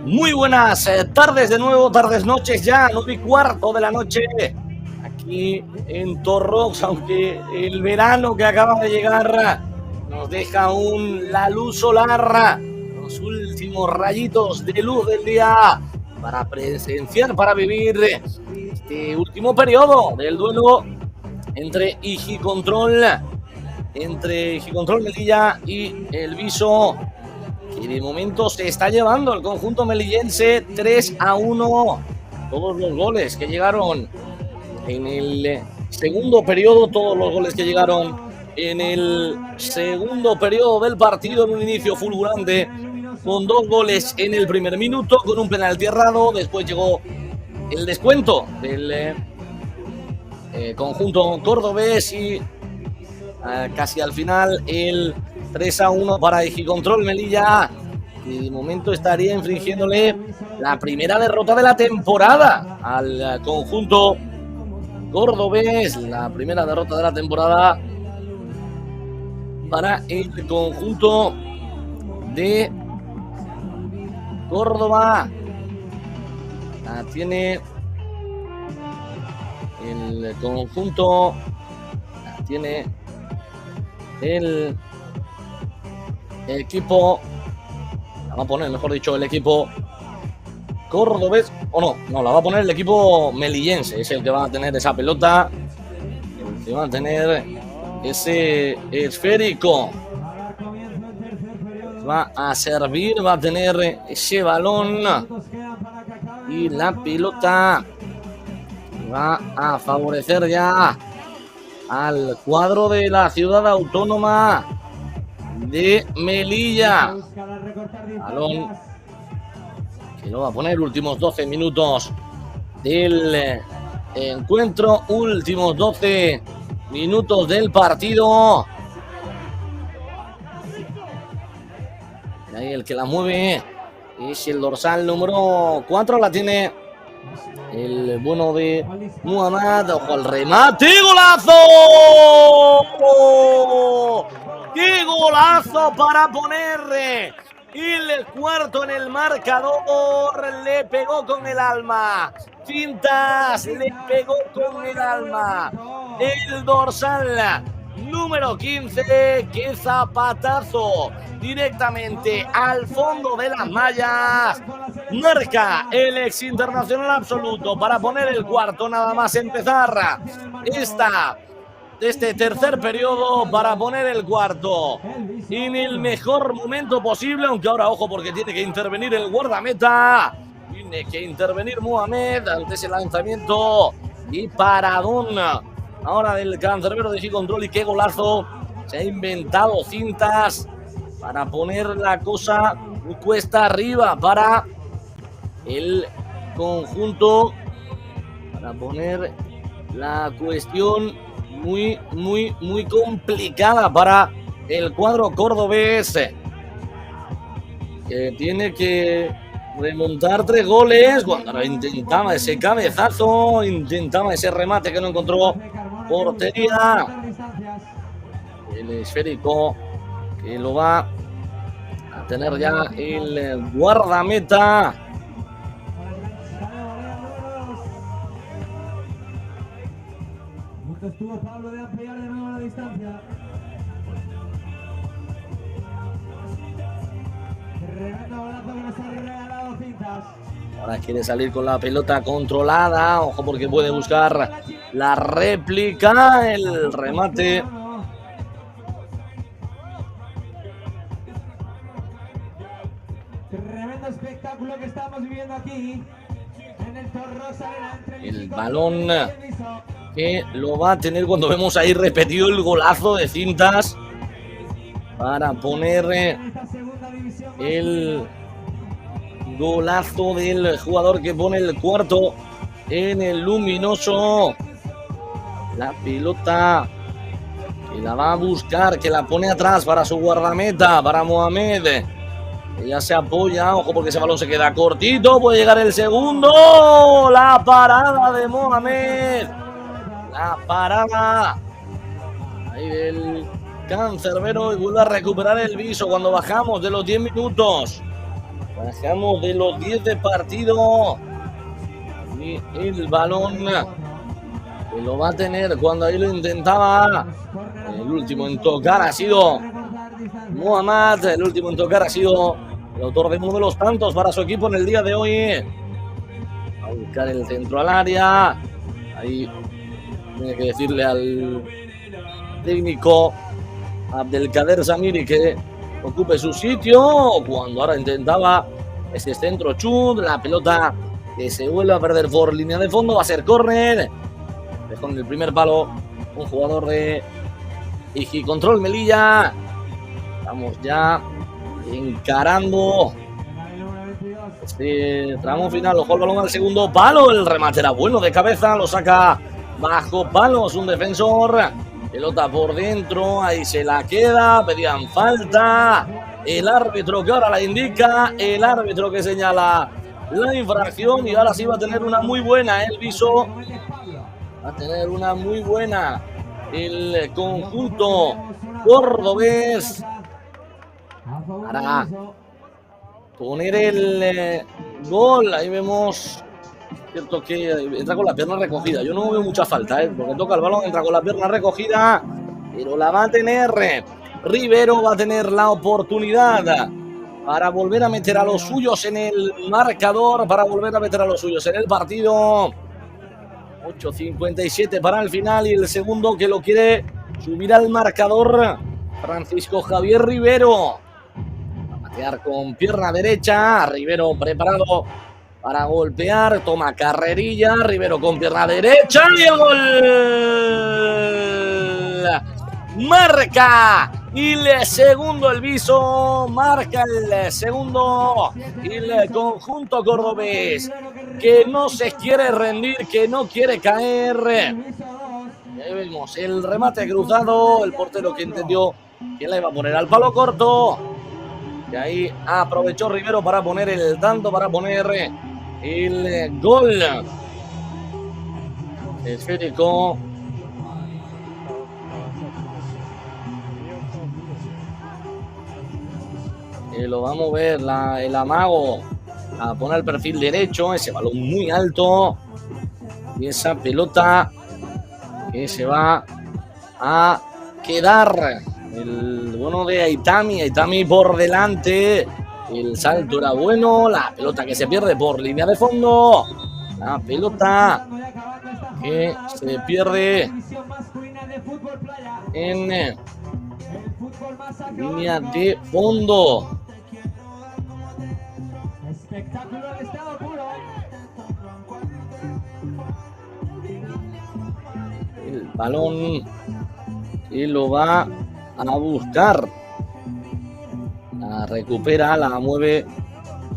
Muy buenas tardes de nuevo, tardes, noches ya, 9:15 de la noche, aquí en Torrox, aunque el verano que acaba de llegar nos deja aún la luz solar, los últimos rayitos de luz del día para presenciar, para vivir este último periodo del duelo entre Ejicontrol Melilla y el Viso, que de momento se está llevando el conjunto melillense 3-1. Todos los goles que llegaron en el segundo periodo, todos los goles que llegaron en el segundo periodo del partido, en un inicio fulgurante, con 2 goles en el primer minuto, con un penalti errado. Después llegó el descuento del conjunto cordobés y casi al final el 3-1 para Ejicontrol Melilla, que de momento estaría infringiéndole la primera derrota de la temporada al conjunto cordobés. La primera derrota de la temporada para el conjunto de Córdoba. La tiene el conjunto, la tiene el equipo, la va a poner, mejor dicho, el equipo cordobés, o no, la va a poner el equipo melillense, es el que va a tener esa pelota, el que va a tener ese esférico, va a servir, va a tener ese balón y la pelota va a favorecer ya al cuadro de la ciudad autónoma de Melilla. Balón que lo va a poner últimos 12 minutos del encuentro, últimos 12 minutos del partido. Y ahí el que la mueve es el dorsal número 4, la tiene el bueno de Muhammad. Ojo al remate, ¡golazo! ¡Qué golazo para poner el cuarto en el marcador! Le pegó con el alma. Fintas, le pegó con el alma. El dorsal número 15, qué zapatazo directamente al fondo de las mallas. Marca el ex internacional absoluto para poner el cuarto, nada más empezar este tercer periodo, para poner el cuarto en el mejor momento posible, aunque ahora ojo porque tiene que intervenir el guardameta, tiene que intervenir Mohamed ante ese lanzamiento y paradón ahora del cancerbero de G-Control. Y qué golazo, se ha inventado cintas para poner la cosa cuesta arriba para el conjunto, para poner la cuestión muy complicada para el cuadro cordobés, que tiene que remontar 3 goles cuando intentaba ese cabezazo, intentaba ese remate que no encontró portería. El esférico que lo va a tener ya el guardameta. Estuvo Pablo de ampliar de nuevo la distancia. Tremendo golazo que nos ha regalado Cintas. Ahora quiere salir con la pelota controlada. Ojo porque puede buscar la réplica. El remate. Tremendo espectáculo que estamos viviendo aquí en el Torrosa Arena entre el balón que lo va a tener cuando vemos ahí repetido el golazo de Cintas para poner el golazo del jugador que pone el cuarto en el luminoso. La pelota que la va a buscar, que la pone atrás para su guardameta, para Mohamed. Ya se apoya, ojo porque ese balón se queda cortito, puede llegar el segundo. La parada de Mohamed. La parada ahí del cancerbero y vuelve a recuperar el viso cuando bajamos de los 10 minutos. Bajamos de los 10 de partido. Y el balón que lo va a tener cuando ahí lo intentaba. El último en tocar ha sido Muhammad. El último en tocar ha sido el autor de uno de los tantos para su equipo en el día de hoy. A buscar el centro al área. Ahí tiene que decirle al técnico Abdelkader Samiri que ocupe su sitio. Cuando ahora intentaba ese centro chut, la pelota que se vuelve a perder por línea de fondo, va a ser córner. Dejó en el primer palo un jugador de Igi-Control Melilla. Estamos ya encarando este tramo final. Ojo el balón al segundo palo, el remate era bueno de cabeza, lo saca bajo palos un defensor. Pelota por dentro, ahí se la queda, pedían falta. el árbitro que ahora la indica, el árbitro que señala la infracción, y ahora sí va a tener una muy buena el Viso. Va a tener una muy buena el conjunto cordobés para poner el gol. Ahí vemos, cierto que entra con la pierna recogida. Yo no veo mucha falta, porque toca el balón, entra con la pierna recogida, pero la va a tener Rivero. Va a tener la oportunidad para volver a meter a los suyos en el marcador, para volver a meter a los suyos en el partido. 8:57 para el final, y el segundo que lo quiere subir al marcador, Francisco Javier Rivero. Va a patear con pierna derecha, Rivero preparado para golpear, toma carrerilla, Rivero con pierna derecha y el gol. Marca el segundo el Viso, marca el segundo el conjunto cordobés, que no se quiere rendir, que no quiere caer. Ahí vemos el remate cruzado, el portero que entendió que la iba a poner al palo corto, y ahí aprovechó Rivero para poner el tanto, para poner el gol. Esférico. Lo va a mover el amago a poner el perfil derecho, ese balón muy alto, y esa pelota que se va a quedar. El bueno de Aitami por delante, el salto era bueno, la pelota que se pierde por línea de fondo, la pelota que se pierde en línea de fondo. Espectáculo de estado puro. El balón y lo va a buscar. La recupera, la mueve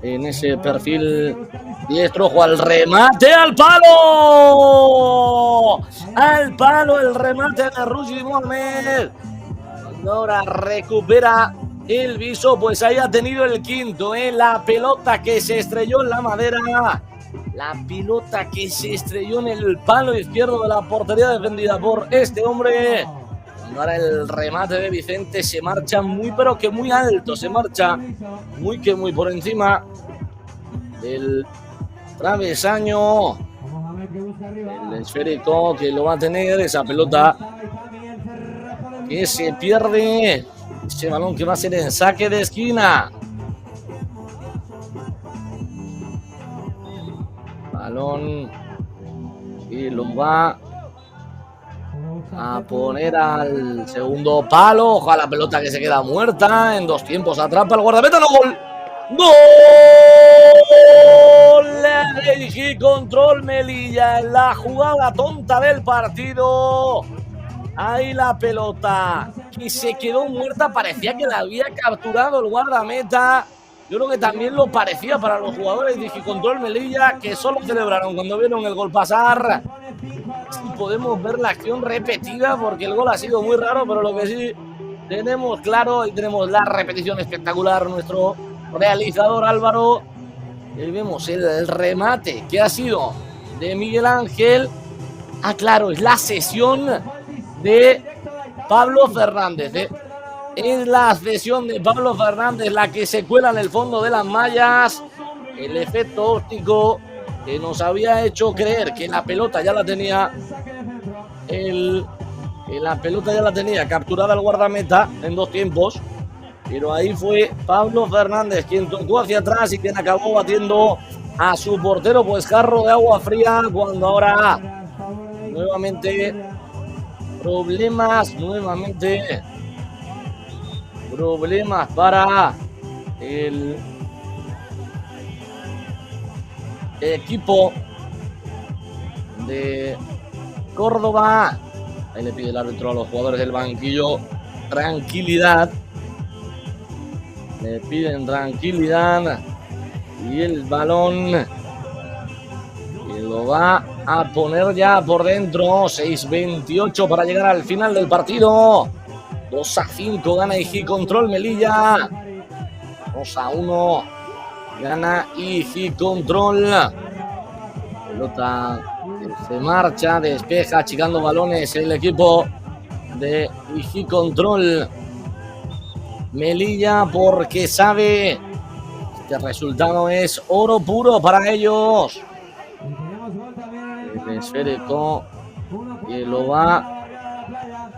en ese perfil diestro. Ojo al remate, al palo. Al palo el remate de Rushdi Mohamed. Ahora recupera el Viso, pues ahí ha tenido el quinto, la pelota que se estrelló en la madera, la pelota que se estrelló en el palo izquierdo de la portería defendida por este hombre. Ahora el remate de Vicente se marcha muy pero que muy alto, se marcha muy que muy por encima del travesaño. El esférico que lo va a tener, esa pelota que se pierde, ese balón que va a ser en saque de esquina. Balón y lo va a poner al segundo palo. Ojo a la pelota que se queda muerta. En dos tiempos atrapa el guardameta. ¡No! ¡Gol! ¡Gol! Le control Melilla en la jugada tonta del partido. Ahí la pelota que se quedó muerta, parecía que la había capturado el guardameta. Yo creo que también lo parecía para los jugadores de Digicontrol Melilla, que solo celebraron cuando vieron el gol pasar. Sí podemos ver la acción repetida, porque el gol ha sido muy raro, pero lo que sí tenemos claro, y tenemos la repetición espectacular, nuestro realizador Álvaro, y vemos el remate que ha sido de Miguel Ángel. Ah, claro, es la sesión de Pablo Fernández. Es la cesión de Pablo Fernández la que se cuela en el fondo de las mallas. El efecto óptico que nos había hecho creer que la pelota ya la tenía capturada el guardameta en dos tiempos, pero ahí fue Pablo Fernández quien tocó hacia atrás y quien acabó batiendo a su portero, pues jarro de agua fría, cuando ahora nuevamente problemas para el equipo de Córdoba. Ahí le pide el árbitro a los jugadores del banquillo tranquilidad. Le piden tranquilidad y el balón y lo va a poner ya por dentro. 6:28 para llegar al final del partido. 2-5 gana Digicontrol Melilla. 2-1. Gana Igi Control. Pelota se marcha, despeja, achicando balones el equipo de Igi Control. Melilla, porque sabe que el resultado es oro puro para ellos. El esférico y lo va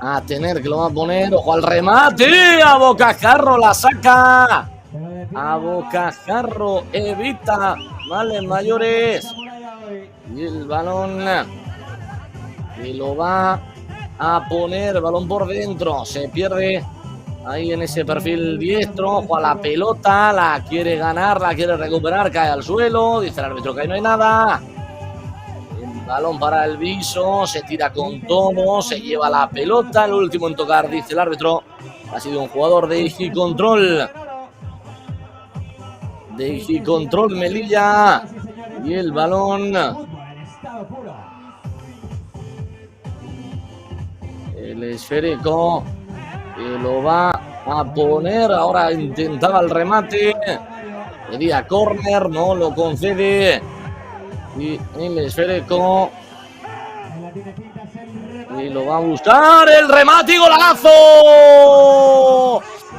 a tener, que lo va a poner. Ojo al remate, a bocajarro la saca. A bocajarro evita males mayores. Y el balón y lo va a poner, balón por dentro, se pierde ahí en ese perfil diestro. Ojo a la pelota, la quiere ganar, la quiere recuperar, cae al suelo, dice el árbitro que ahí no hay nada. El balón para el Viso, se tira con todo, se lleva la pelota, el último en tocar, dice el árbitro, ha sido un jugador de Igi Control. De Igi Control Melilla. Y el balón, el esférico, que lo va a poner. Ahora intentaba el remate, pedía córner, no lo concede. Y el esférico, y lo va a buscar. El remate y golazo.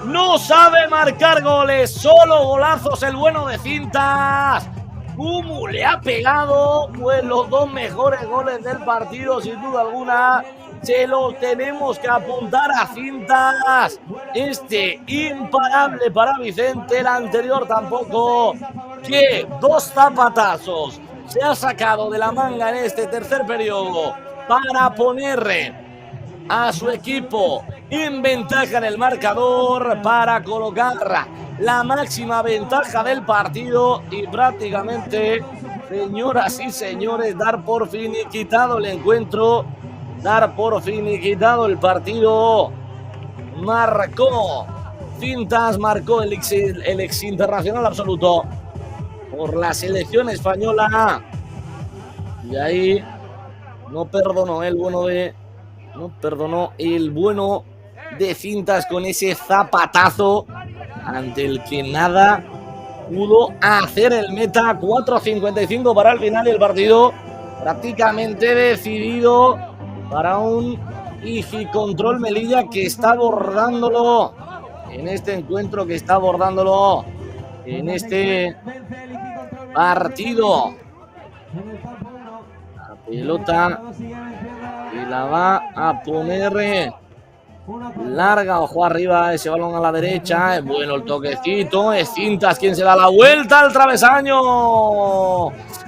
No sabe marcar goles, solo golazos el bueno de Cintas. ¿Cómo le ha pegado? Pues los dos mejores goles del partido, sin duda alguna. Se los tenemos que apuntar a Cintas. Este imparable para Vicente, el anterior tampoco. Que dos zapatazos se ha sacado de la manga en este tercer periodo para poner a su equipo en ventaja en el marcador, para colocar la máxima ventaja del partido y prácticamente, señoras y señores, dar por finiquitado el encuentro, dar por finiquitado el partido. Marcó Cintas, marcó el ex internacional absoluto por la selección española, y ahí no perdonó el bueno de Cintas con ese zapatazo ante el que nada pudo hacer el meta. 4:55 para el final y el partido prácticamente decidido para un Igi Control Melilla que está abordándolo en este encuentro, que está abordándolo en este partido. La pelota y la va a poner larga, ojo arriba, ese balón a la derecha, es bueno el toquecito, es Cintas quien se da la vuelta al travesaño.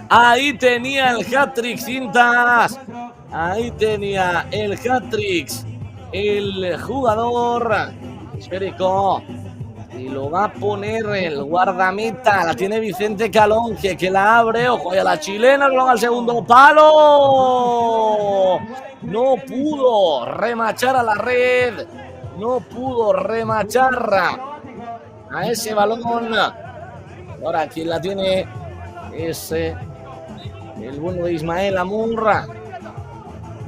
Ahí tenía el hat-trick Cintas, ahí tenía el hat-trick el jugador esférico, y lo va a poner el guardameta. La tiene Vicente Calón, que la abre, ojo a la chilena, el balón al segundo palo. No pudo remachar a la red, no pudo remachar a ese balón. Ahora quien la tiene es el bueno de Ismael Amurra.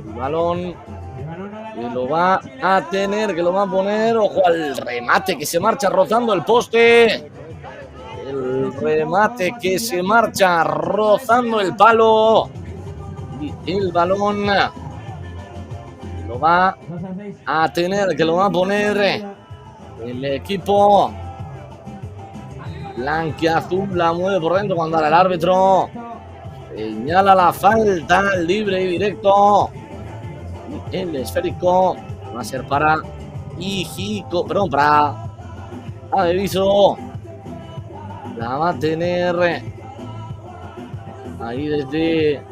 El balón que lo va a tener, que lo va a poner. Ojo al remate que se marcha rozando el poste. El remate que se marcha rozando el palo. Y el balón lo va a tener, que lo va a poner el equipo blanquiazul. La mueve por dentro cuando el árbitro señala la falta, libre y directo. El esférico va a ser para Ijico, perdón, para Adeviso. La va a tener ahí desde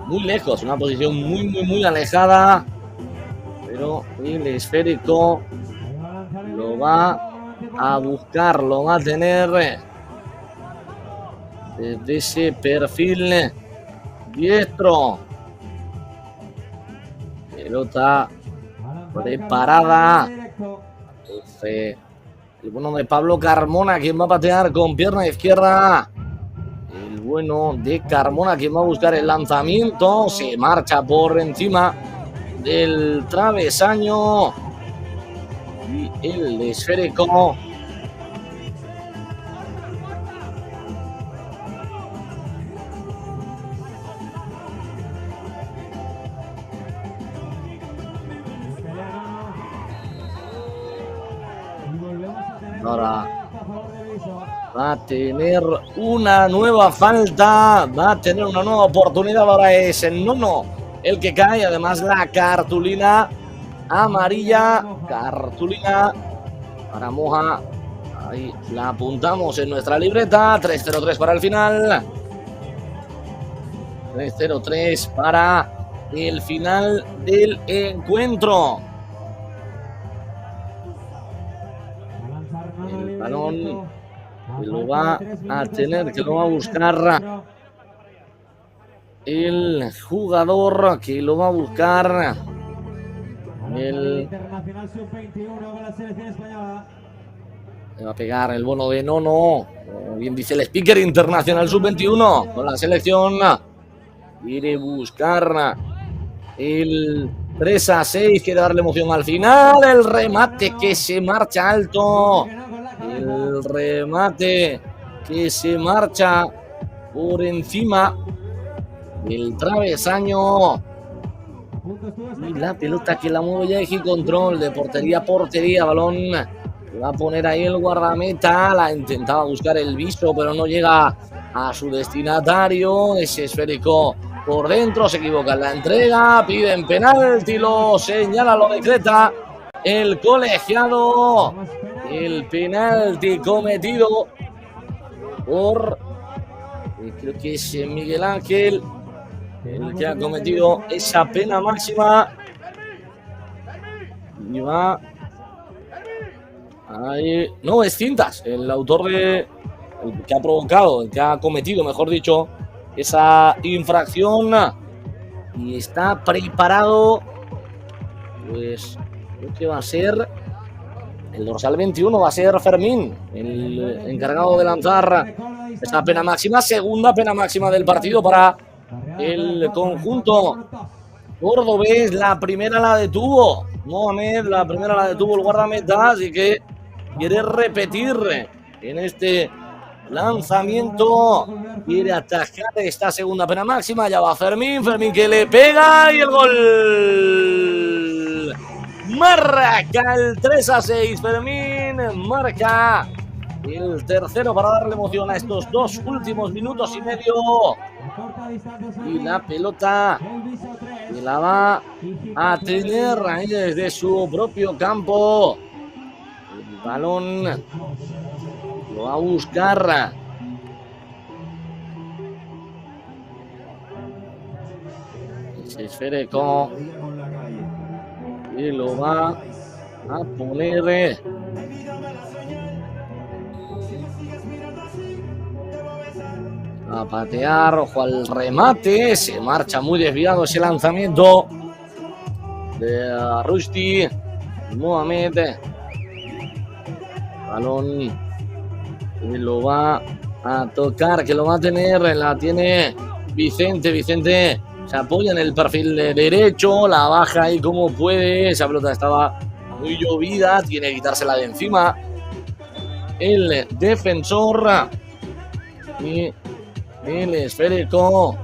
muy lejos, una posición muy alejada, pero el esférico lo va a buscar, lo va a tener desde ese perfil diestro. Pelota preparada. El bueno de Pablo Carmona, quien va a patear con pierna izquierda. El bueno de Carmona, quien va a buscar el lanzamiento. Se marcha por encima del travesaño. Y el esférico Ahora va a tener una nueva falta, va a tener una nueva oportunidad. Ahora es el Nono el que cae. Además la cartulina amarilla, cartulina para Moja. Ahí la apuntamos en nuestra libreta. 3-0-3 para el final. 3-0-3 para el final del encuentro. El balón que lo va a tener, que lo va a buscar el jugador, que lo va a buscar el internacional sub-21 con la selección española. Le va a pegar el bono de Nono. Como bien dice el speaker, internacional sub-21 con la selección. Quiere buscar el 3-6. Quiere darle emoción al final. El remate que se marcha alto. El remate que se marcha por encima del travesaño. Y la pelota que la mueve ya Eji Control de portería a portería. Balón va a poner ahí el guardameta. La intentaba buscar el viso, pero no llega a su destinatario. Ese esférico por dentro. Se equivoca en la entrega. Piden penalti. Lo señala, lo decreta el colegiado. El penalti cometido por, creo que es Miguel Ángel, el que ha cometido esa pena máxima. Y va ahí, no, es Cintas, el autor de, el que ha provocado, el que ha cometido, mejor dicho, esa infracción. Y está preparado, pues creo que va a ser el dorsal 21, va a ser Fermín, el encargado de lanzar esa pena máxima, segunda pena máxima del partido para el conjunto cordobés. La primera la detuvo Mohamed, la primera la detuvo el guardameta, así que quiere repetir en este lanzamiento, quiere atajar esta segunda pena máxima. Ya va Fermín, Fermín que le pega y el gol. Marca el 3-6, Fermín marca el tercero para darle emoción a estos dos últimos minutos y medio. Y la pelota que la va a tener ahí desde su propio campo. El balón lo va a buscar. Ese esférico. Y lo va a poner a patear. Ojo al remate. Se marcha muy desviado ese lanzamiento de Rushdie Mohamed. Balón y lo va a tocar, que lo va a tener. La tiene Vicente. Vicente se apoya en el perfil derecho, la baja ahí como puede. Esa pelota estaba muy llovida, tiene que quitársela de encima el defensor. Y el esférico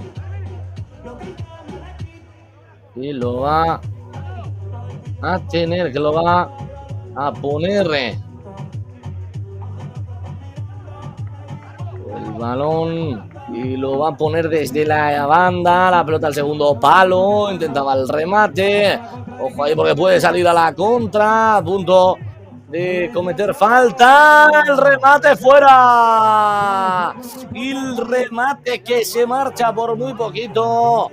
y lo va a tener, que lo va a poner el balón. Y lo va a poner desde la banda. La pelota al segundo palo. Intentaba el remate. Ojo ahí porque puede salir a la contra. A punto de cometer falta. El remate fuera. Y el remate que se marcha por muy poquito.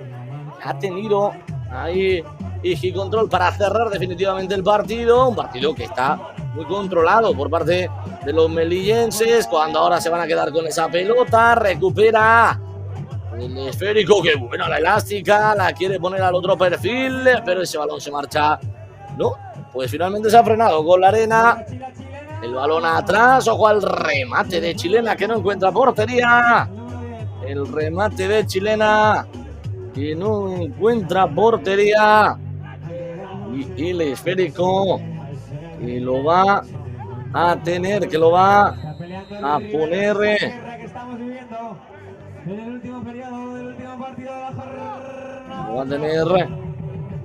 Ha tenido ahí Eji Control para cerrar definitivamente el partido. Un partido que está muy controlado por parte de los melillenses, cuando ahora se van a quedar con esa pelota. Recupera el esférico, que buena la elástica, la quiere poner al otro perfil, pero ese balón se marcha. No, pues finalmente se ha frenado con la arena. El balón atrás, ojo al remate de Chilena que no encuentra portería. El remate de Chilena que no encuentra portería. Y el esférico que lo va a tener, que lo va a poner. Va a tener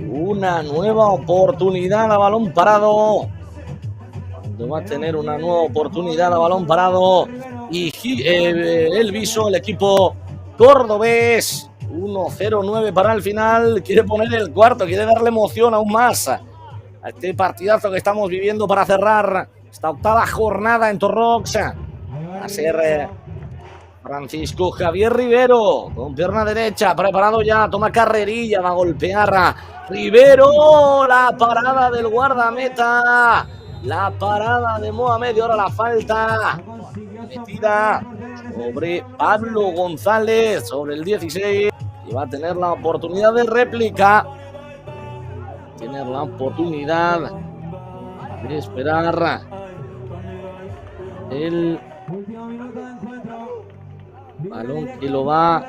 una nueva oportunidad a balón parado. cuando va a tener una nueva oportunidad a balón parado. Y el Viso, el equipo cordobés, 1-0-9 para el final. Quiere poner el cuarto, quiere darle emoción aún más a este partidazo que estamos viviendo para cerrar esta octava jornada en Torrox. Va a ser Francisco Javier Rivero con pierna derecha, preparado ya, toma carrerilla, va a golpear a Rivero. La parada del guardameta, la parada de Mohamed y ahora la falta metida sobre Pablo González, sobre el 16, y va a tener la oportunidad de réplica. Tener la oportunidad de esperar el balón que lo va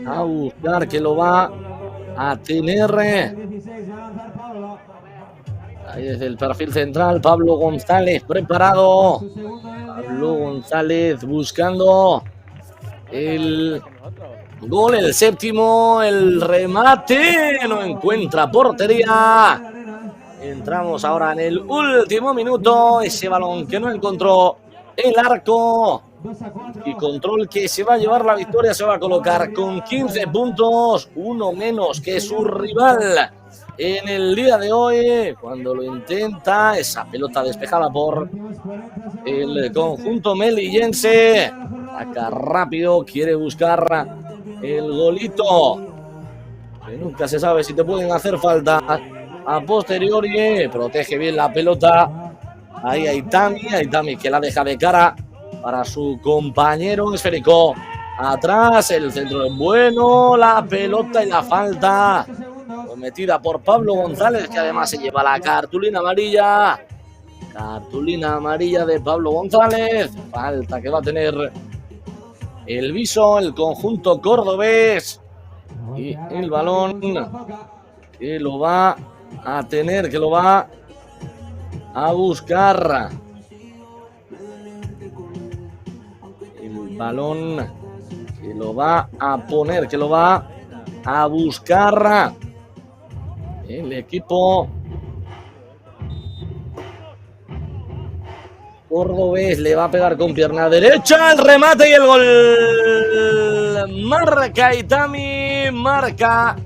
a buscar, que lo va a tener ahí desde el perfil central. Pablo González preparado. Pablo González buscando el gol, el séptimo, el remate, no encuentra portería. Entramos ahora en el último minuto, ese balón que no encontró el arco y Control, que se va a llevar la victoria, se va a colocar con 15 puntos, uno menos que su rival en el día de hoy, cuando lo intenta, esa pelota despejada por el conjunto melillense. Acá rápido, quiere buscar el golito, que nunca se sabe si te pueden hacer falta a posteriori. Protege bien la pelota, ahí Aitami que la deja de cara para su compañero esférico. Atrás, el centro es bueno, la pelota y la falta cometida por Pablo González, que además se lleva la cartulina amarilla. Cartulina amarilla de Pablo González. Falta que va a tener el Viso, el conjunto cordobés. Y el balón que lo va a tener, que lo va a buscar. El balón que lo va a poner, que lo va a buscar el equipo cordobés. Le va a pegar con pierna derecha, el remate y el gol. Marca Aitami, marca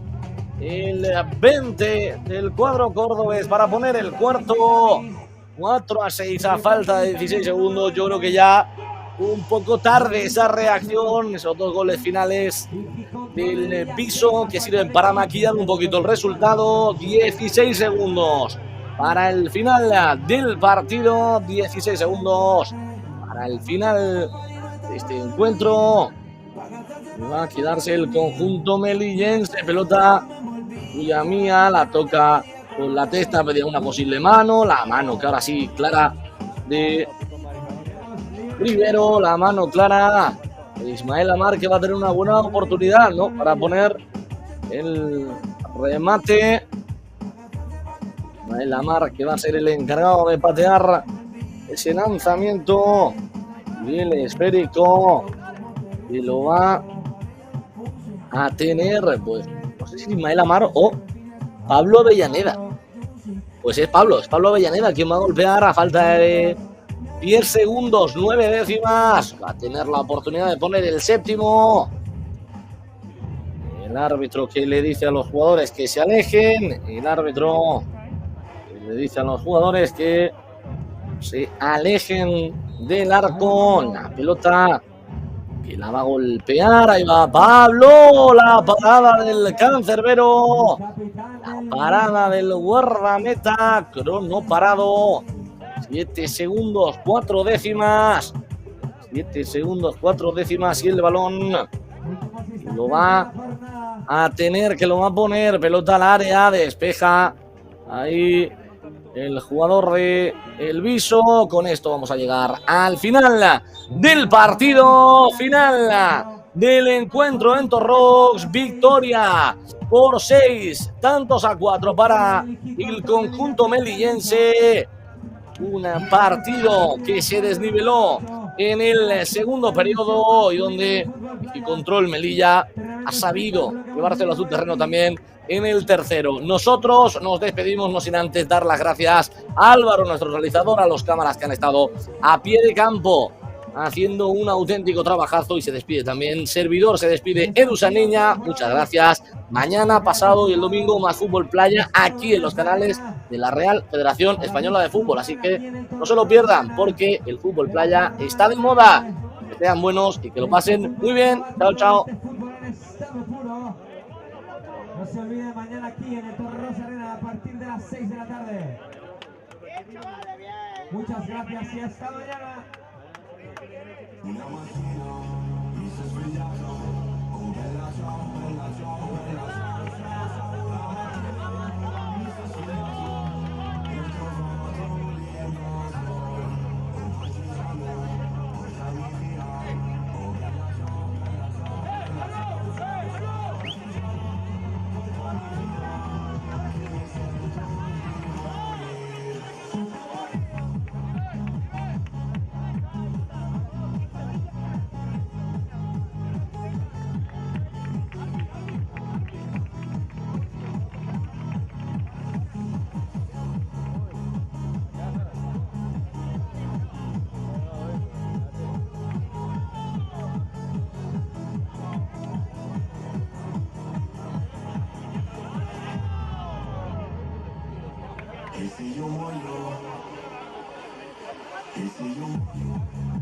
el 20 del cuadro cordobés para poner el cuarto. 4-6 a falta de 16 segundos. Yo creo que ya un poco tarde esa reacción, esos dos goles finales del Viso que sirven para maquillar un poquito el resultado. 16 segundos para el final del partido, 16 segundos para el final de este encuentro. Va a quedarse el conjunto melillense, pelota cuya mía la toca con la testa, pedía una posible mano, la mano que ahora sí clara de Rivero, la mano clara de Ismael Amar, que va a tener una buena oportunidad, ¿no?, para poner el remate. Ismael Amar, que va a ser el encargado de patear ese lanzamiento y el esférico, y lo va a tener, pues no sé si Ismael Amar o Pablo Avellaneda. Pues es Pablo Avellaneda quien va a golpear a falta de 10 segundos, 9 décimas. Va a tener la oportunidad de poner el séptimo. El árbitro que le dice a los jugadores que se alejen. El árbitro que le dice a los jugadores que se alejen del arco. La pelota que la va a golpear. Ahí va Pablo. La parada del cancerbero. La parada del guardameta. Crono parado. 7 segundos, 4 décimas. 7 segundos, 4 décimas. Y el balón lo va a tener, que lo va a poner. Pelota al área, despeja ahí el jugador de el Viso. Con esto vamos a llegar al final del partido, final del encuentro en Torrox. Victoria por 6-4 para el conjunto melillense. Un partido que se desniveló en el segundo periodo y donde el Control Melilla ha sabido llevárselo a su terreno también en el tercero. Nosotros nos despedimos, no sin antes dar las gracias a Álvaro, nuestro realizador, a los cámaras que han estado a pie de campo haciendo un auténtico trabajazo, y se despide también servidor, se despide Edu Saniña, muchas gracias. Mañana, pasado y el domingo más fútbol playa aquí en los canales de la Real Federación Española de Fútbol, así que no se lo pierdan porque el fútbol playa está de moda. Que sean buenos y que lo pasen muy bien. Chao, chao. No se olvide mañana aquí en el Torre Arena a partir de las 6 de la tarde. Muchas gracias y hasta mañana. Esse